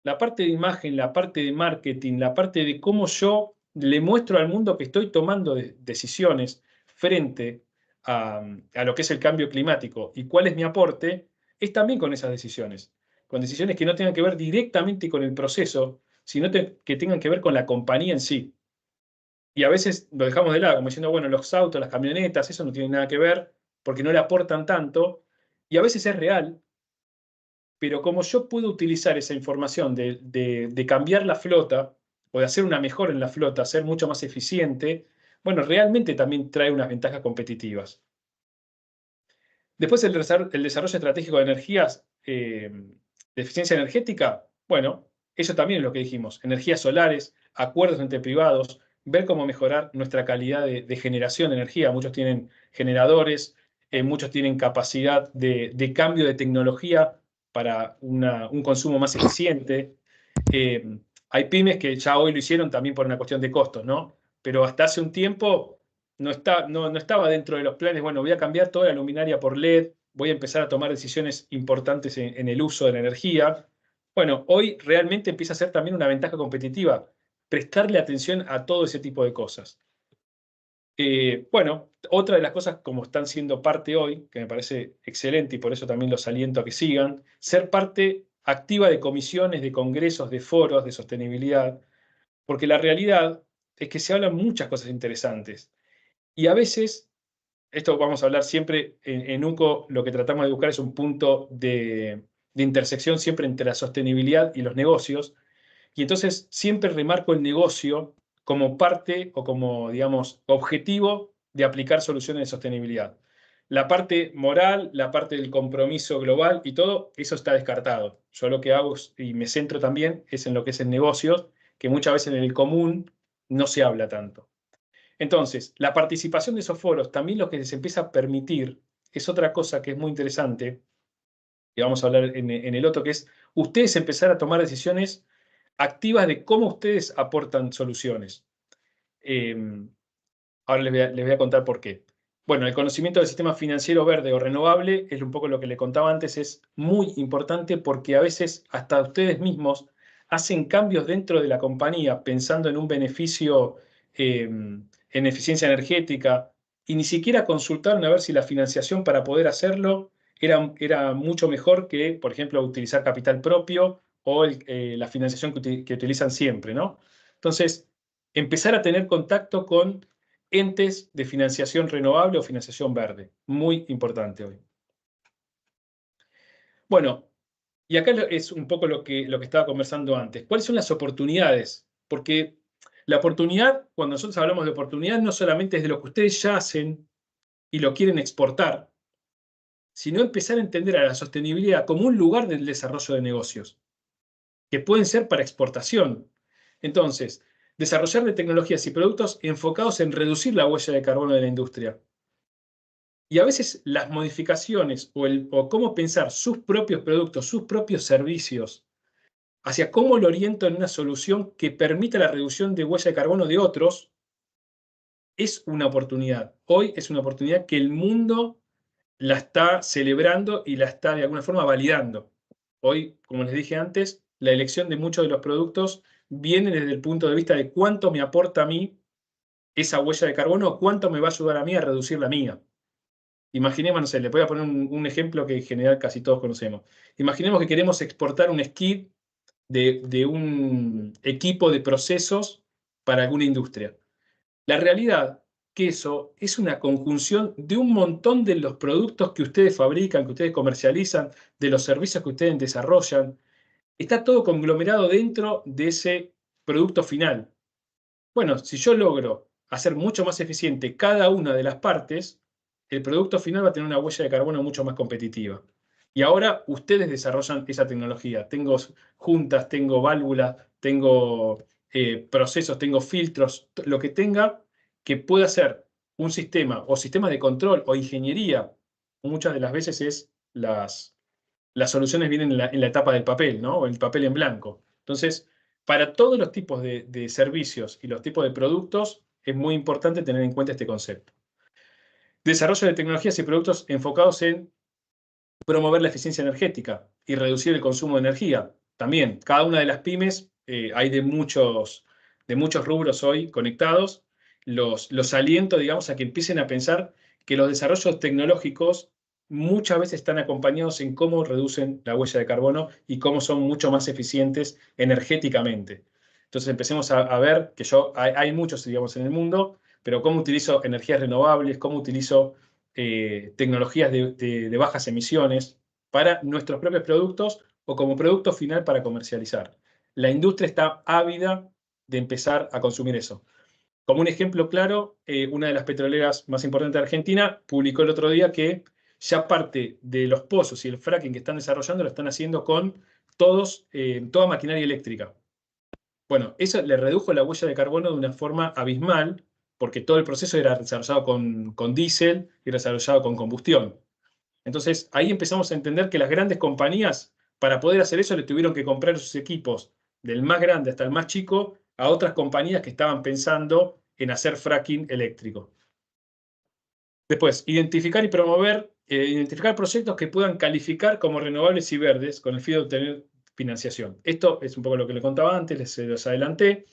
La parte de imagen, la parte de marketing, la parte de cómo yo le muestro al mundo que estoy tomando decisiones frente a lo que es el cambio climático y cuál es mi aporte, es también con esas decisiones. Con decisiones que no tengan que ver directamente con el proceso, sino que tengan que ver con la compañía en sí. Y a veces lo dejamos de lado, como diciendo, bueno, los autos, las camionetas, eso no tiene nada que ver, porque no le aportan tanto. Y a veces es real, pero como yo puedo utilizar esa información de cambiar la flota, o de hacer una mejora en la flota, ser mucho más eficiente, bueno, realmente también trae unas ventajas competitivas. Después el desarrollo estratégico de energías, de eficiencia energética, bueno, eso también es lo que dijimos, energías solares, acuerdos entre privados, ver cómo mejorar nuestra calidad de generación de energía. Muchos tienen generadores, muchos tienen capacidad de cambio de tecnología para un consumo más eficiente. Hay pymes que ya hoy lo hicieron también por una cuestión de costos, ¿no? Pero hasta hace un tiempo no estaba dentro de los planes, bueno, voy a cambiar toda la luminaria por LED, voy a empezar a tomar decisiones importantes en el uso de la energía. Bueno, hoy realmente empieza a ser también una ventaja competitiva, prestarle atención a todo ese tipo de cosas. Bueno, otra de las cosas como están siendo parte hoy, que me parece excelente y por eso también los aliento a que sigan, ser parte activa de comisiones, de congresos, de foros de sostenibilidad, porque la realidad es que se hablan muchas cosas interesantes. Y a veces, esto vamos a hablar siempre, en UCO lo que tratamos de buscar es un punto de intersección siempre entre la sostenibilidad y los negocios, y entonces siempre remarco el negocio como parte o como, digamos, objetivo de aplicar soluciones de sostenibilidad. La parte moral, la parte del compromiso global y todo, eso está descartado. Yo lo que hago y me centro también es en lo que es el negocio, que muchas veces en el común no se habla tanto. Entonces, la participación de esos foros, también lo que se empieza a permitir, es otra cosa que es muy interesante, y vamos a hablar en el otro, que es ustedes empezar a tomar decisiones activas de cómo ustedes aportan soluciones. Ahora les voy a contar por qué. Bueno, el conocimiento del sistema financiero verde o renovable es un poco lo que le contaba antes, es muy importante porque a veces hasta ustedes mismos hacen cambios dentro de la compañía pensando en un beneficio en eficiencia energética y ni siquiera consultaron a ver si la financiación para poder hacerlo era mucho mejor que, por ejemplo, utilizar capital propio o la financiación que utilizan siempre, ¿no? Entonces, empezar a tener contacto con entes de financiación renovable o financiación verde. Muy importante hoy. Bueno, y acá es un poco lo que estaba conversando antes. ¿Cuáles son las oportunidades? Porque la oportunidad, cuando nosotros hablamos de oportunidad, no solamente es de lo que ustedes ya hacen y lo quieren exportar, sino empezar a entender a la sostenibilidad como un lugar del desarrollo de negocios, que pueden ser para exportación. Entonces, desarrollar de tecnologías y productos enfocados en reducir la huella de carbono de la industria. Y a veces las modificaciones o cómo pensar sus propios productos, sus propios servicios, hacia cómo lo oriento en una solución que permita la reducción de huella de carbono de otros, es una oportunidad. Hoy es una oportunidad que el mundo la está celebrando y la está de alguna forma validando. Hoy, como les dije antes, la elección de muchos de los productos viene desde el punto de vista de cuánto me aporta a mí esa huella de carbono o cuánto me va a ayudar a mí a reducir la mía. Imaginemos, no sé, le voy a poner un ejemplo que en general casi todos conocemos. Imaginemos que queremos exportar un skid de un equipo de procesos para alguna industria. La realidad que eso es una conjunción de un montón de los productos que ustedes fabrican, que ustedes comercializan, de los servicios que ustedes desarrollan. Está todo conglomerado dentro de ese producto final. Bueno, si yo logro hacer mucho más eficiente cada una de las partes, el producto final va a tener una huella de carbono mucho más competitiva. Y ahora ustedes desarrollan esa tecnología. Tengo juntas, tengo válvulas, tengo procesos, tengo filtros, lo que tenga que pueda ser un sistema o sistema de control o ingeniería. Muchas de las veces las soluciones vienen en la etapa del papel, ¿no? O el papel en blanco. Entonces, para todos los tipos de servicios y los tipos de productos, es muy importante tener en cuenta este concepto. Desarrollo de tecnologías y productos enfocados en promover la eficiencia energética y reducir el consumo de energía. También, cada una de las pymes, hay de muchos rubros hoy conectados, los aliento, digamos, a que empiecen a pensar que los desarrollos tecnológicos muchas veces están acompañados en cómo reducen la huella de carbono y cómo son mucho más eficientes energéticamente. Entonces empecemos a ver que hay muchos, digamos, en el mundo, pero cómo utilizo energías renovables, cómo utilizo tecnologías de bajas emisiones para nuestros propios productos o como producto final para comercializar. La industria está ávida de empezar a consumir eso. Como un ejemplo claro, una de las petroleras más importantes de Argentina publicó el otro día que ya parte de los pozos y el fracking que están desarrollando lo están haciendo con toda maquinaria eléctrica. Bueno, eso le redujo la huella de carbono de una forma abismal, porque todo el proceso era desarrollado con diésel y desarrollado con combustión. Entonces, ahí empezamos a entender que las grandes compañías, para poder hacer eso, le tuvieron que comprar sus equipos, del más grande hasta el más chico, a otras compañías que estaban pensando en hacer fracking eléctrico. Después, identificar y promover, identificar proyectos que puedan calificar como renovables y verdes con el fin de obtener financiación. Esto es un poco lo que le contaba antes, les los adelanté,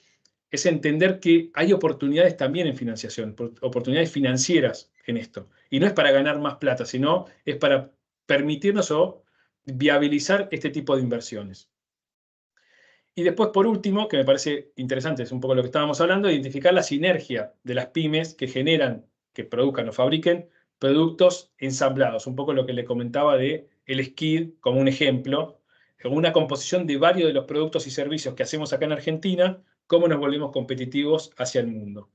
es entender que hay oportunidades también en financiación, oportunidades financieras en esto. Y no es para ganar más plata, sino es para permitirnos o viabilizar este tipo de inversiones. Y después, por último, que me parece interesante, es un poco lo que estábamos hablando, identificar la sinergia de las pymes que generan, que produzcan o fabriquen productos ensamblados. Un poco lo que le comentaba de el skid como un ejemplo, una composición de varios de los productos y servicios que hacemos acá en Argentina, cómo nos volvemos competitivos hacia el mundo.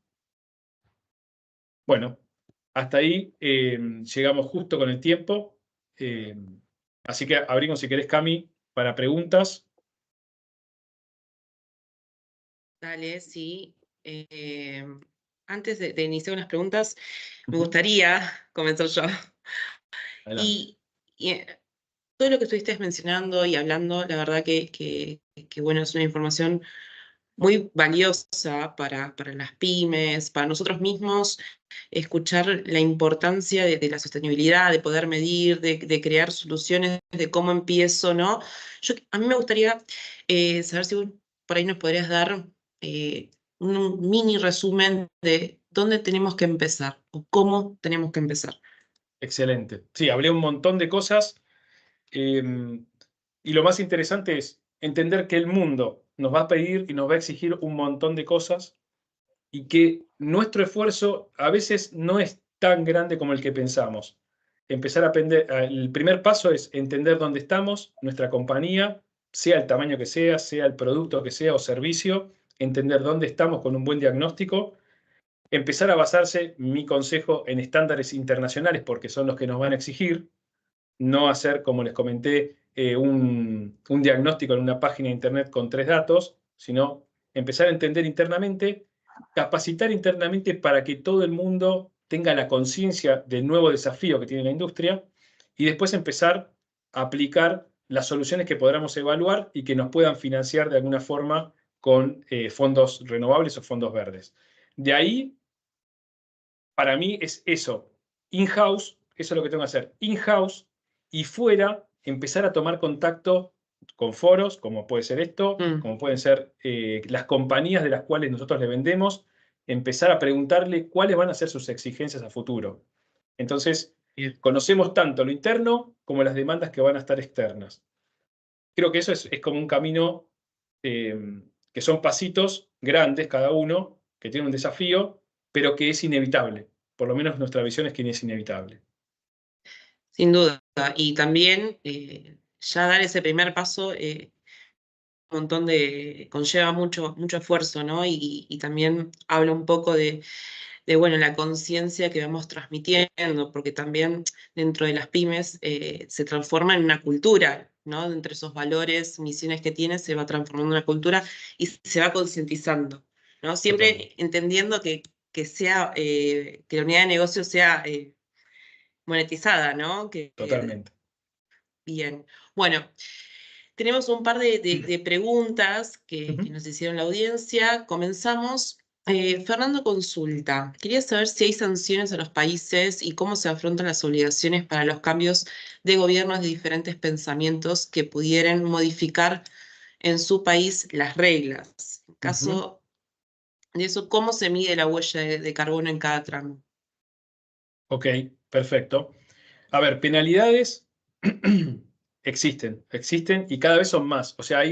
Bueno, hasta ahí llegamos justo con el tiempo. Así que abrimos, si querés, Cami, para preguntas. Dale, sí. Antes de iniciar unas preguntas, me gustaría comenzar yo. Adelante. Y todo lo que estuviste mencionando y hablando, la verdad que bueno, es una información muy valiosa para las pymes, para nosotros mismos, escuchar la importancia de la sostenibilidad, de poder medir, de crear soluciones, de cómo empiezo, ¿no? A mí me gustaría saber si vos por ahí nos podrías dar un mini resumen de dónde tenemos que empezar o cómo tenemos que empezar. Excelente. Sí, hablé un montón de cosas. eh, y lo más interesante es entender que el mundo nos va a pedir y nos va a exigir un montón de cosas y que nuestro esfuerzo a veces no es tan grande como el que pensamos. Empezar a aprender, el primer paso es entender dónde estamos, nuestra compañía, sea el tamaño que sea el producto que sea o servicio, entender dónde estamos con un buen diagnóstico, empezar a basarse, mi consejo, en estándares internacionales porque son los que nos van a exigir, no hacer, como les comenté, un diagnóstico en una página de internet con 3 datos, sino empezar a entender internamente, capacitar internamente para que todo el mundo tenga la conciencia del nuevo desafío que tiene la industria y después empezar a aplicar las soluciones que podamos evaluar y que nos puedan financiar de alguna forma con fondos renovables o fondos verdes. De ahí para mí es eso. In-house, eso es lo que tengo que hacer. In-house y fuera empezar a tomar contacto con foros, como puede ser esto, como pueden ser las compañías de las cuales nosotros le vendemos, empezar a preguntarle cuáles van a ser sus exigencias a futuro. Entonces, Bien. conocemos tanto lo interno como las demandas que van a estar externas. Creo que eso es como un camino que son pasitos grandes cada uno, que tiene un desafío, pero que es inevitable. Por lo menos nuestra visión es que es inevitable. Sin duda. Y también ya dar ese primer paso un montón conlleva mucho esfuerzo, ¿no? Y también habla un poco bueno, la conciencia que vamos transmitiendo, porque también dentro de las pymes se transforma en una cultura, ¿no? Entre esos valores, misiones que tiene, se va transformando en una cultura y se va concientizando, ¿no? Siempre Totalmente. entendiendo que la unidad de negocio sea monetizada, ¿no? Totalmente. Bien. Bueno, tenemos un par de preguntas que Ujú. nos hicieron la audiencia. Comenzamos. Fernando consulta, quería saber si hay sanciones a los países y cómo se afrontan las obligaciones para los cambios de gobiernos de diferentes pensamientos que pudieran modificar en su país las reglas. En Ujú. caso de eso, ¿cómo se mide la huella de carbono en cada tramo? Ok, perfecto. A ver, penalidades existen y cada vez son más. O sea, hay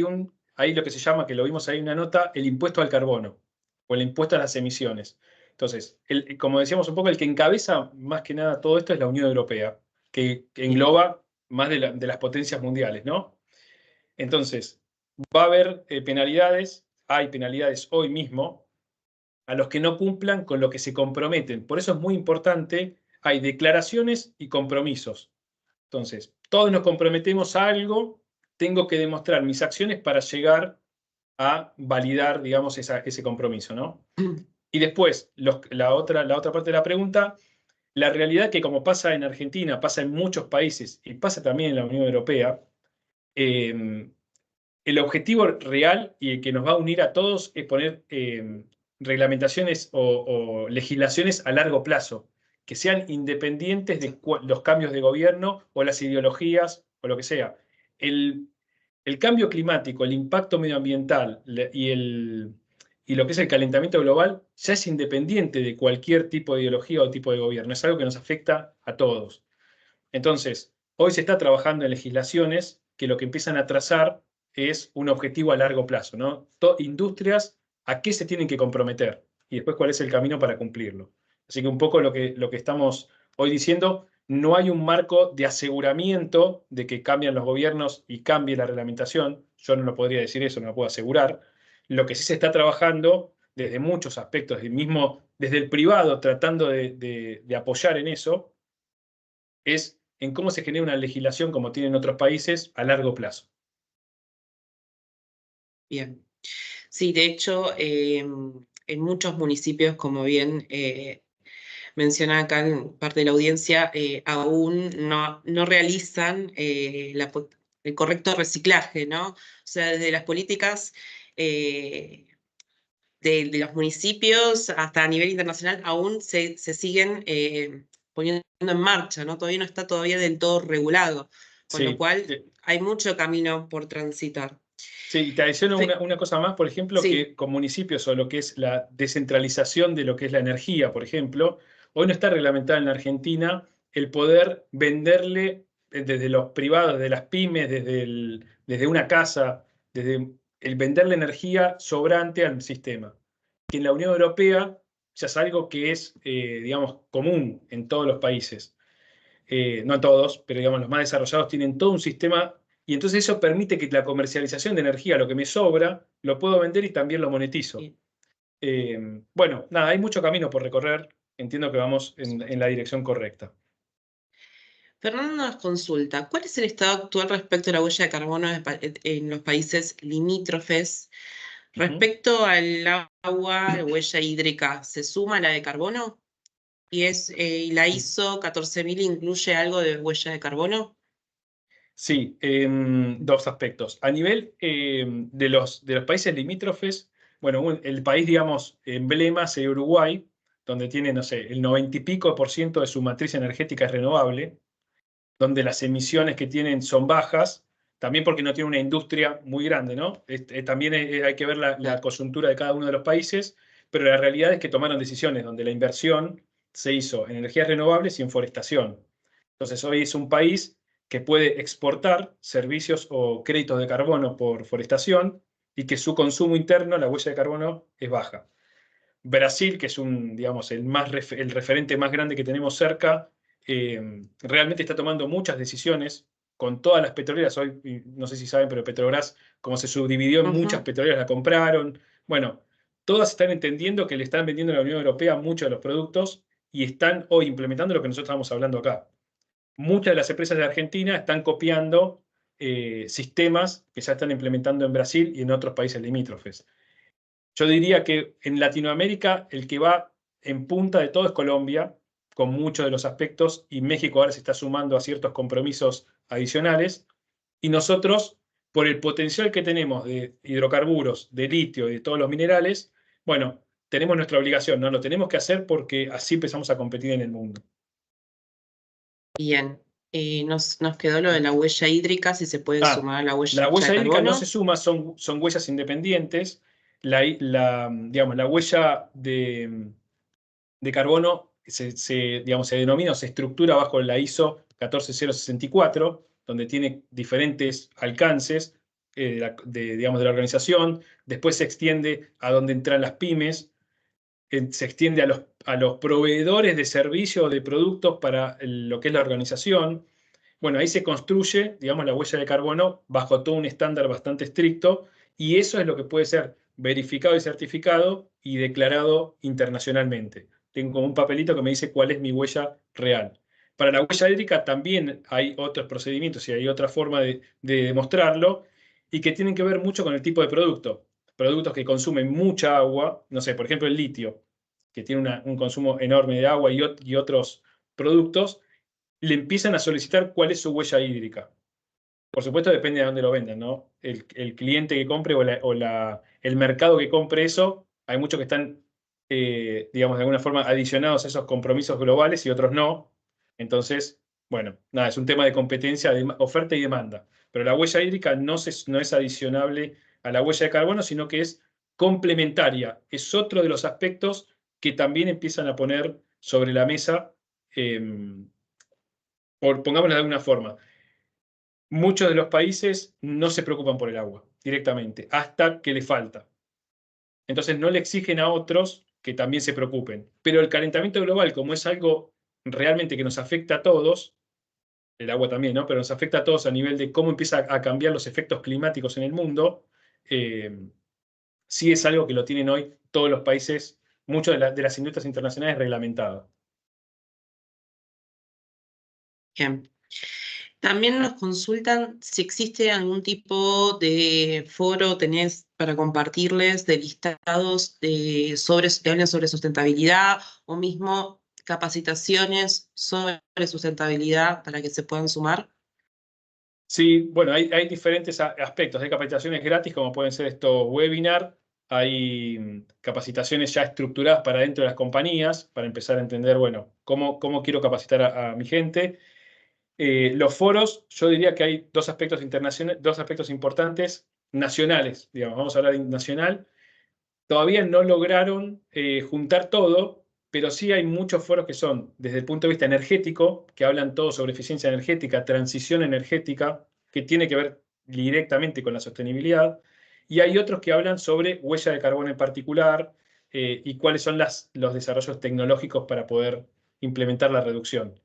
lo que se llama, que lo vimos ahí en una nota, el impuesto al carbono o el impuesto a las emisiones. Entonces, como decíamos un poco, el que encabeza más que nada todo esto es la Unión Europea, que Bien. engloba más de las potencias mundiales, ¿no? Entonces, va a haber penalidades, hay penalidades hoy mismo a los que no cumplan con lo que se comprometen. Por eso es muy importante, hay declaraciones y compromisos. Entonces, todos nos comprometemos a algo, tengo que demostrar mis acciones para llegar a validar, digamos, ese compromiso, ¿no? Y después, la otra parte de la pregunta, la realidad que como pasa en Argentina, pasa en muchos países y pasa también en la Unión Europea, eh, el objetivo real y el que nos va a unir a todos es poner reglamentaciones o legislaciones a largo plazo, que sean independientes de los cambios de gobierno o las ideologías o lo que sea. El, el cambio climático, el impacto medioambiental y lo que es el calentamiento global ya es independiente de cualquier tipo de ideología o tipo de gobierno. Es algo que nos afecta a todos. Entonces, hoy se está trabajando en legislaciones que lo que empiezan a trazar es un objetivo a largo plazo, ¿no? Industrias, ¿a qué se tienen que comprometer? Y después, ¿cuál es el camino para cumplirlo? Así que un poco lo que estamos hoy diciendo, no hay un marco de aseguramiento de que cambian los gobiernos y cambie la reglamentación. Yo no lo podría decir eso, no lo puedo asegurar. Lo que sí se está trabajando desde muchos aspectos, mismo desde el privado, tratando de apoyar en eso, es en cómo se genera una legislación como tienen otros países a largo plazo. Bien. Sí, de hecho, en muchos municipios, como bien menciona acá en parte de la audiencia, aún no realizan el correcto reciclaje, ¿no? O sea, desde las políticas eh, de los municipios hasta a nivel internacional aún se siguen poniendo en marcha, ¿no? Todavía no está todavía del todo regulado, con lo Sí, cual hay mucho camino por transitar. sí, y te adiciono Fe- una cosa más, por ejemplo, sí, que con municipios o lo que es la descentralización de lo que es la energía, por ejemplo, hoy no está reglamentada en la Argentina el poder venderle desde los privados, desde las pymes, desde una casa, desde el venderle energía sobrante al sistema. Que en la Unión Europea ya es algo que es, digamos, común en todos los países. No todos, pero digamos los más desarrollados tienen todo un sistema y entonces eso permite que la comercialización de energía, lo que me sobra, lo puedo vender y también lo monetizo. bien. Bueno, nada, hay mucho camino por recorrer, entiendo que vamos en la dirección correcta. Fernando nos consulta, ¿cuál es el estado actual respecto a la huella de carbono en los países limítrofes? Ujú. Respecto al agua, la huella hídrica, ¿se suma la de carbono? ¿Y la ISO 14000 incluye algo de huella de carbono? Sí, dos aspectos. A nivel de los países limítrofes, bueno, el país, digamos, emblema sería Uruguay. donde tiene, no sé, el 90 y pico por ciento de su matriz energética es renovable, donde las emisiones que tienen son bajas, también porque no tiene una industria muy grande, ¿no? También hay que ver la coyuntura de cada uno de los países, pero la realidad es que tomaron decisiones donde la inversión se hizo en energías renovables y en forestación. Entonces hoy es un país que puede exportar servicios o créditos de carbono por forestación y que su consumo interno, la huella de carbono, es baja. Brasil, que es digamos, el referente más grande que tenemos cerca, realmente está tomando muchas decisiones con todas las petroleras. Hoy, no sé si saben, pero Petrobras, como se subdividió en muchas petroleras, la compraron. Bueno, todas están entendiendo que le están vendiendo a la Unión Europea muchos de los productos y están hoy implementando lo que nosotros estamos hablando acá. Muchas de las empresas de Argentina están copiando sistemas que ya están implementando en Brasil y en otros países limítrofes. Yo diría que en Latinoamérica el que va en punta de todo es Colombia, con muchos de los aspectos, y México ahora se está sumando a ciertos compromisos adicionales, y nosotros, por el potencial que tenemos de hidrocarburos, de litio y de todos los minerales, bueno, tenemos nuestra obligación, ¿no? Lo tenemos que hacer porque así empezamos a competir en el mundo. Bien. Nos quedó lo de la huella hídrica, si se puede sumar a la huella La huella de hídrica no carbono. se suma, son huellas independientes. Digamos, la huella de carbono digamos, se denomina o se estructura bajo la ISO 14064, donde tiene diferentes alcances digamos, de la organización. Después se extiende a donde entran las pymes, se extiende a los proveedores de servicios o de productos para lo que es la organización. Bueno, ahí se construye, digamos, la huella de carbono bajo todo un estándar bastante estricto, y eso es lo que puede ser verificado y certificado y declarado internacionalmente. Tengo como un papelito que me dice cuál es mi huella real. Para la huella hídrica también hay otros procedimientos y hay otra forma de demostrarlo, y que tienen que ver mucho con el tipo de producto. Productos que consumen mucha agua, no sé, por ejemplo el litio, que tiene un consumo enorme de agua, y otros productos, le empiezan a solicitar cuál es su huella hídrica. Por supuesto, depende de dónde lo vendan, ¿no? El cliente que compre el mercado que compre eso, hay muchos que están, digamos, de alguna forma adicionados a esos compromisos globales y otros no. Entonces, bueno, nada, es un tema de competencia, de oferta y demanda. Pero la huella hídrica no es adicionable a la huella de carbono, sino que es complementaria. Es otro de los aspectos que también empiezan a poner sobre la mesa, pongámoslo de alguna forma. Muchos de los países no se preocupan por el agua directamente, hasta que le falta. Entonces no le exigen a otros que también se preocupen. Pero el calentamiento global, como es algo realmente que nos afecta a todos, el agua también, ¿no? Pero nos afecta a todos a nivel de cómo empieza a cambiar los efectos climáticos en el mundo, sí es algo que lo tienen hoy todos los países, muchas de las industrias internacionales reglamentadas. Bien. También nos consultan si existe algún tipo de foro tenés para compartirles de listados que hablen sobre sustentabilidad, o mismo capacitaciones sobre sustentabilidad para que se puedan sumar. Sí, bueno, hay diferentes aspectos. Hay capacitaciones gratis, como pueden ser estos webinars. Hay capacitaciones ya estructuradas para dentro de las compañías, para empezar a entender, bueno, cómo quiero capacitar a mi gente. Los foros, yo diría que hay dos aspectos internacionales, dos aspectos importantes nacionales, digamos, vamos a hablar de nacional. Todavía no lograron juntar todo, pero sí hay muchos foros que son desde el punto de vista energético, que hablan todo sobre eficiencia energética, transición energética, que tiene que ver directamente con la sostenibilidad, y hay otros que hablan sobre huella de carbono en particular, y cuáles son los desarrollos tecnológicos para poder implementar la reducción.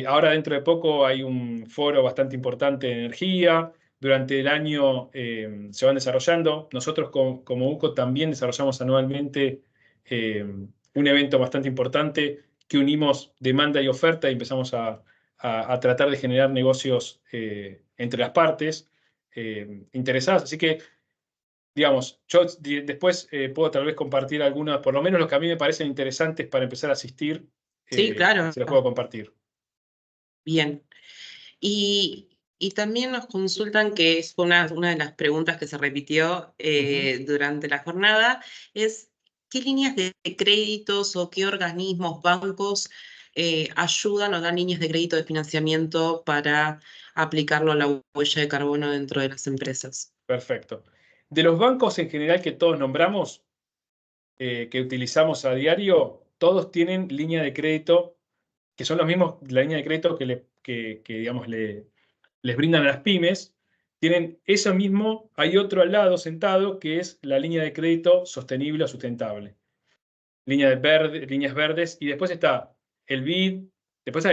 Ahora dentro de poco hay un foro bastante importante de energía. Durante el año se van desarrollando. Nosotros como UCO también desarrollamos anualmente un evento bastante importante que unimos demanda y oferta, y empezamos a tratar de generar negocios entre las partes interesadas. Así que, digamos, yo después puedo tal vez compartir algunas, por lo menos los que a mí me parecen interesantes para empezar a asistir, Sí, claro. se los puedo compartir. Bien. Y también nos consultan, que es una de las preguntas que se repitió durante la jornada, es ¿qué líneas de créditos o qué organismos, bancos ayudan o dan líneas de crédito de financiamiento para aplicarlo a la huella de carbono dentro de las empresas? Perfecto. De los bancos en general que todos nombramos, que utilizamos a diario, todos tienen línea de crédito, que son los mismos, la línea de crédito digamos, les brindan a las pymes. Tienen eso mismo, hay otro al lado sentado, que es la línea de crédito sostenible o sustentable. Líneas verdes, y después está el BID. Después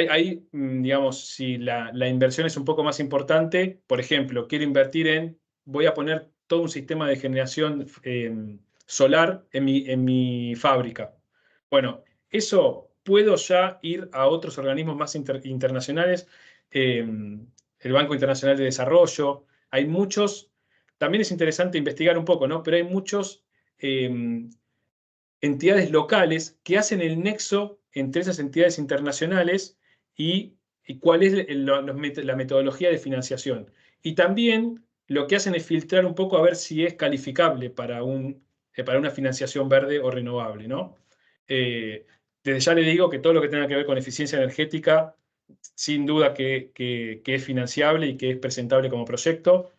digamos, si la inversión es un poco más importante, por ejemplo, quiero invertir voy a poner todo un sistema de generación solar en mi fábrica. Bueno, eso puedo ya ir a otros organismos más internacionales, el Banco Internacional de Desarrollo. Hay muchos, también es interesante investigar un poco, ¿no? Pero hay muchos entidades locales que hacen el nexo entre esas entidades internacionales y cuál es la metodología de financiación. Y también lo que hacen es filtrar un poco a ver si es calificable para una financiación verde o renovable, ¿no? Desde ya le digo que todo lo que tenga que ver con eficiencia energética, sin duda que es financiable y que es presentable como proyecto.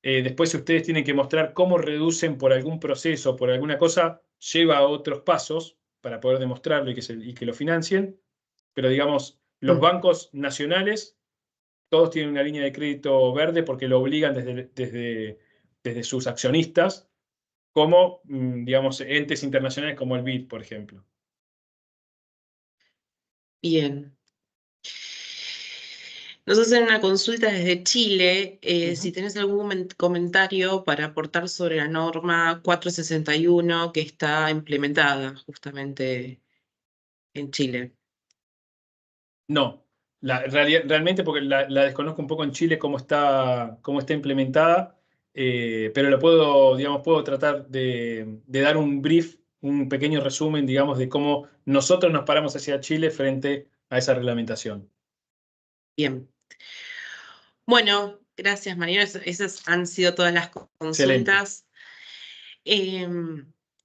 Después, si ustedes tienen que mostrar cómo reducen por algún proceso, por alguna cosa, lleva a otros pasos para poder demostrarlo y que lo financien. Pero digamos, los bancos nacionales, todos tienen una línea de crédito verde porque lo obligan desde sus accionistas, como, digamos, entes internacionales como el BID, por ejemplo. Bien. Nos hacen una consulta desde Chile. Si tenés algún comentario para aportar sobre la norma 461 que está implementada justamente en Chile. No, realmente porque la desconozco un poco en Chile cómo está implementada, pero digamos, puedo tratar de dar un brief, un pequeño resumen, digamos, de cómo nosotros nos paramos hacia Chile frente a esa reglamentación. Bien. Bueno, gracias, Mariano. Esas han sido todas las Excelente. consultas.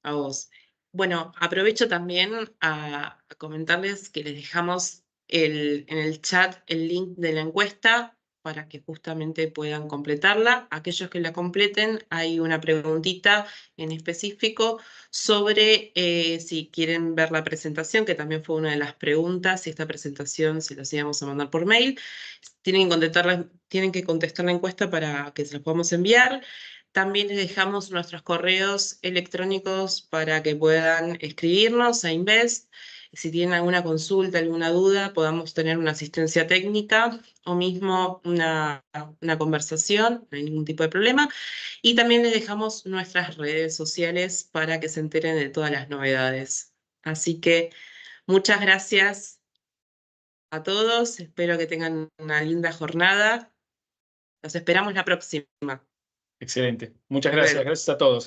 A vos. Bueno, aprovecho también a comentarles que les dejamos en el chat el link de la encuesta para que justamente puedan completarla. Aquellos que la completen, hay una preguntita en específico sobre si quieren ver la presentación, que también fue una de las preguntas, si esta presentación se las íbamos a mandar por mail. Tienen que contestar la encuesta para que se las podamos enviar. También les dejamos nuestros correos electrónicos para que puedan escribirnos a Invest. Si tienen alguna consulta, alguna duda, podamos tener una asistencia técnica o mismo una conversación, no hay ningún tipo de problema. Y también les dejamos nuestras redes sociales para que se enteren de todas las novedades. Así que muchas gracias a todos. Espero que tengan una linda jornada. Los esperamos la próxima. Excelente. Muchas Hasta gracias. luego. Gracias a todos.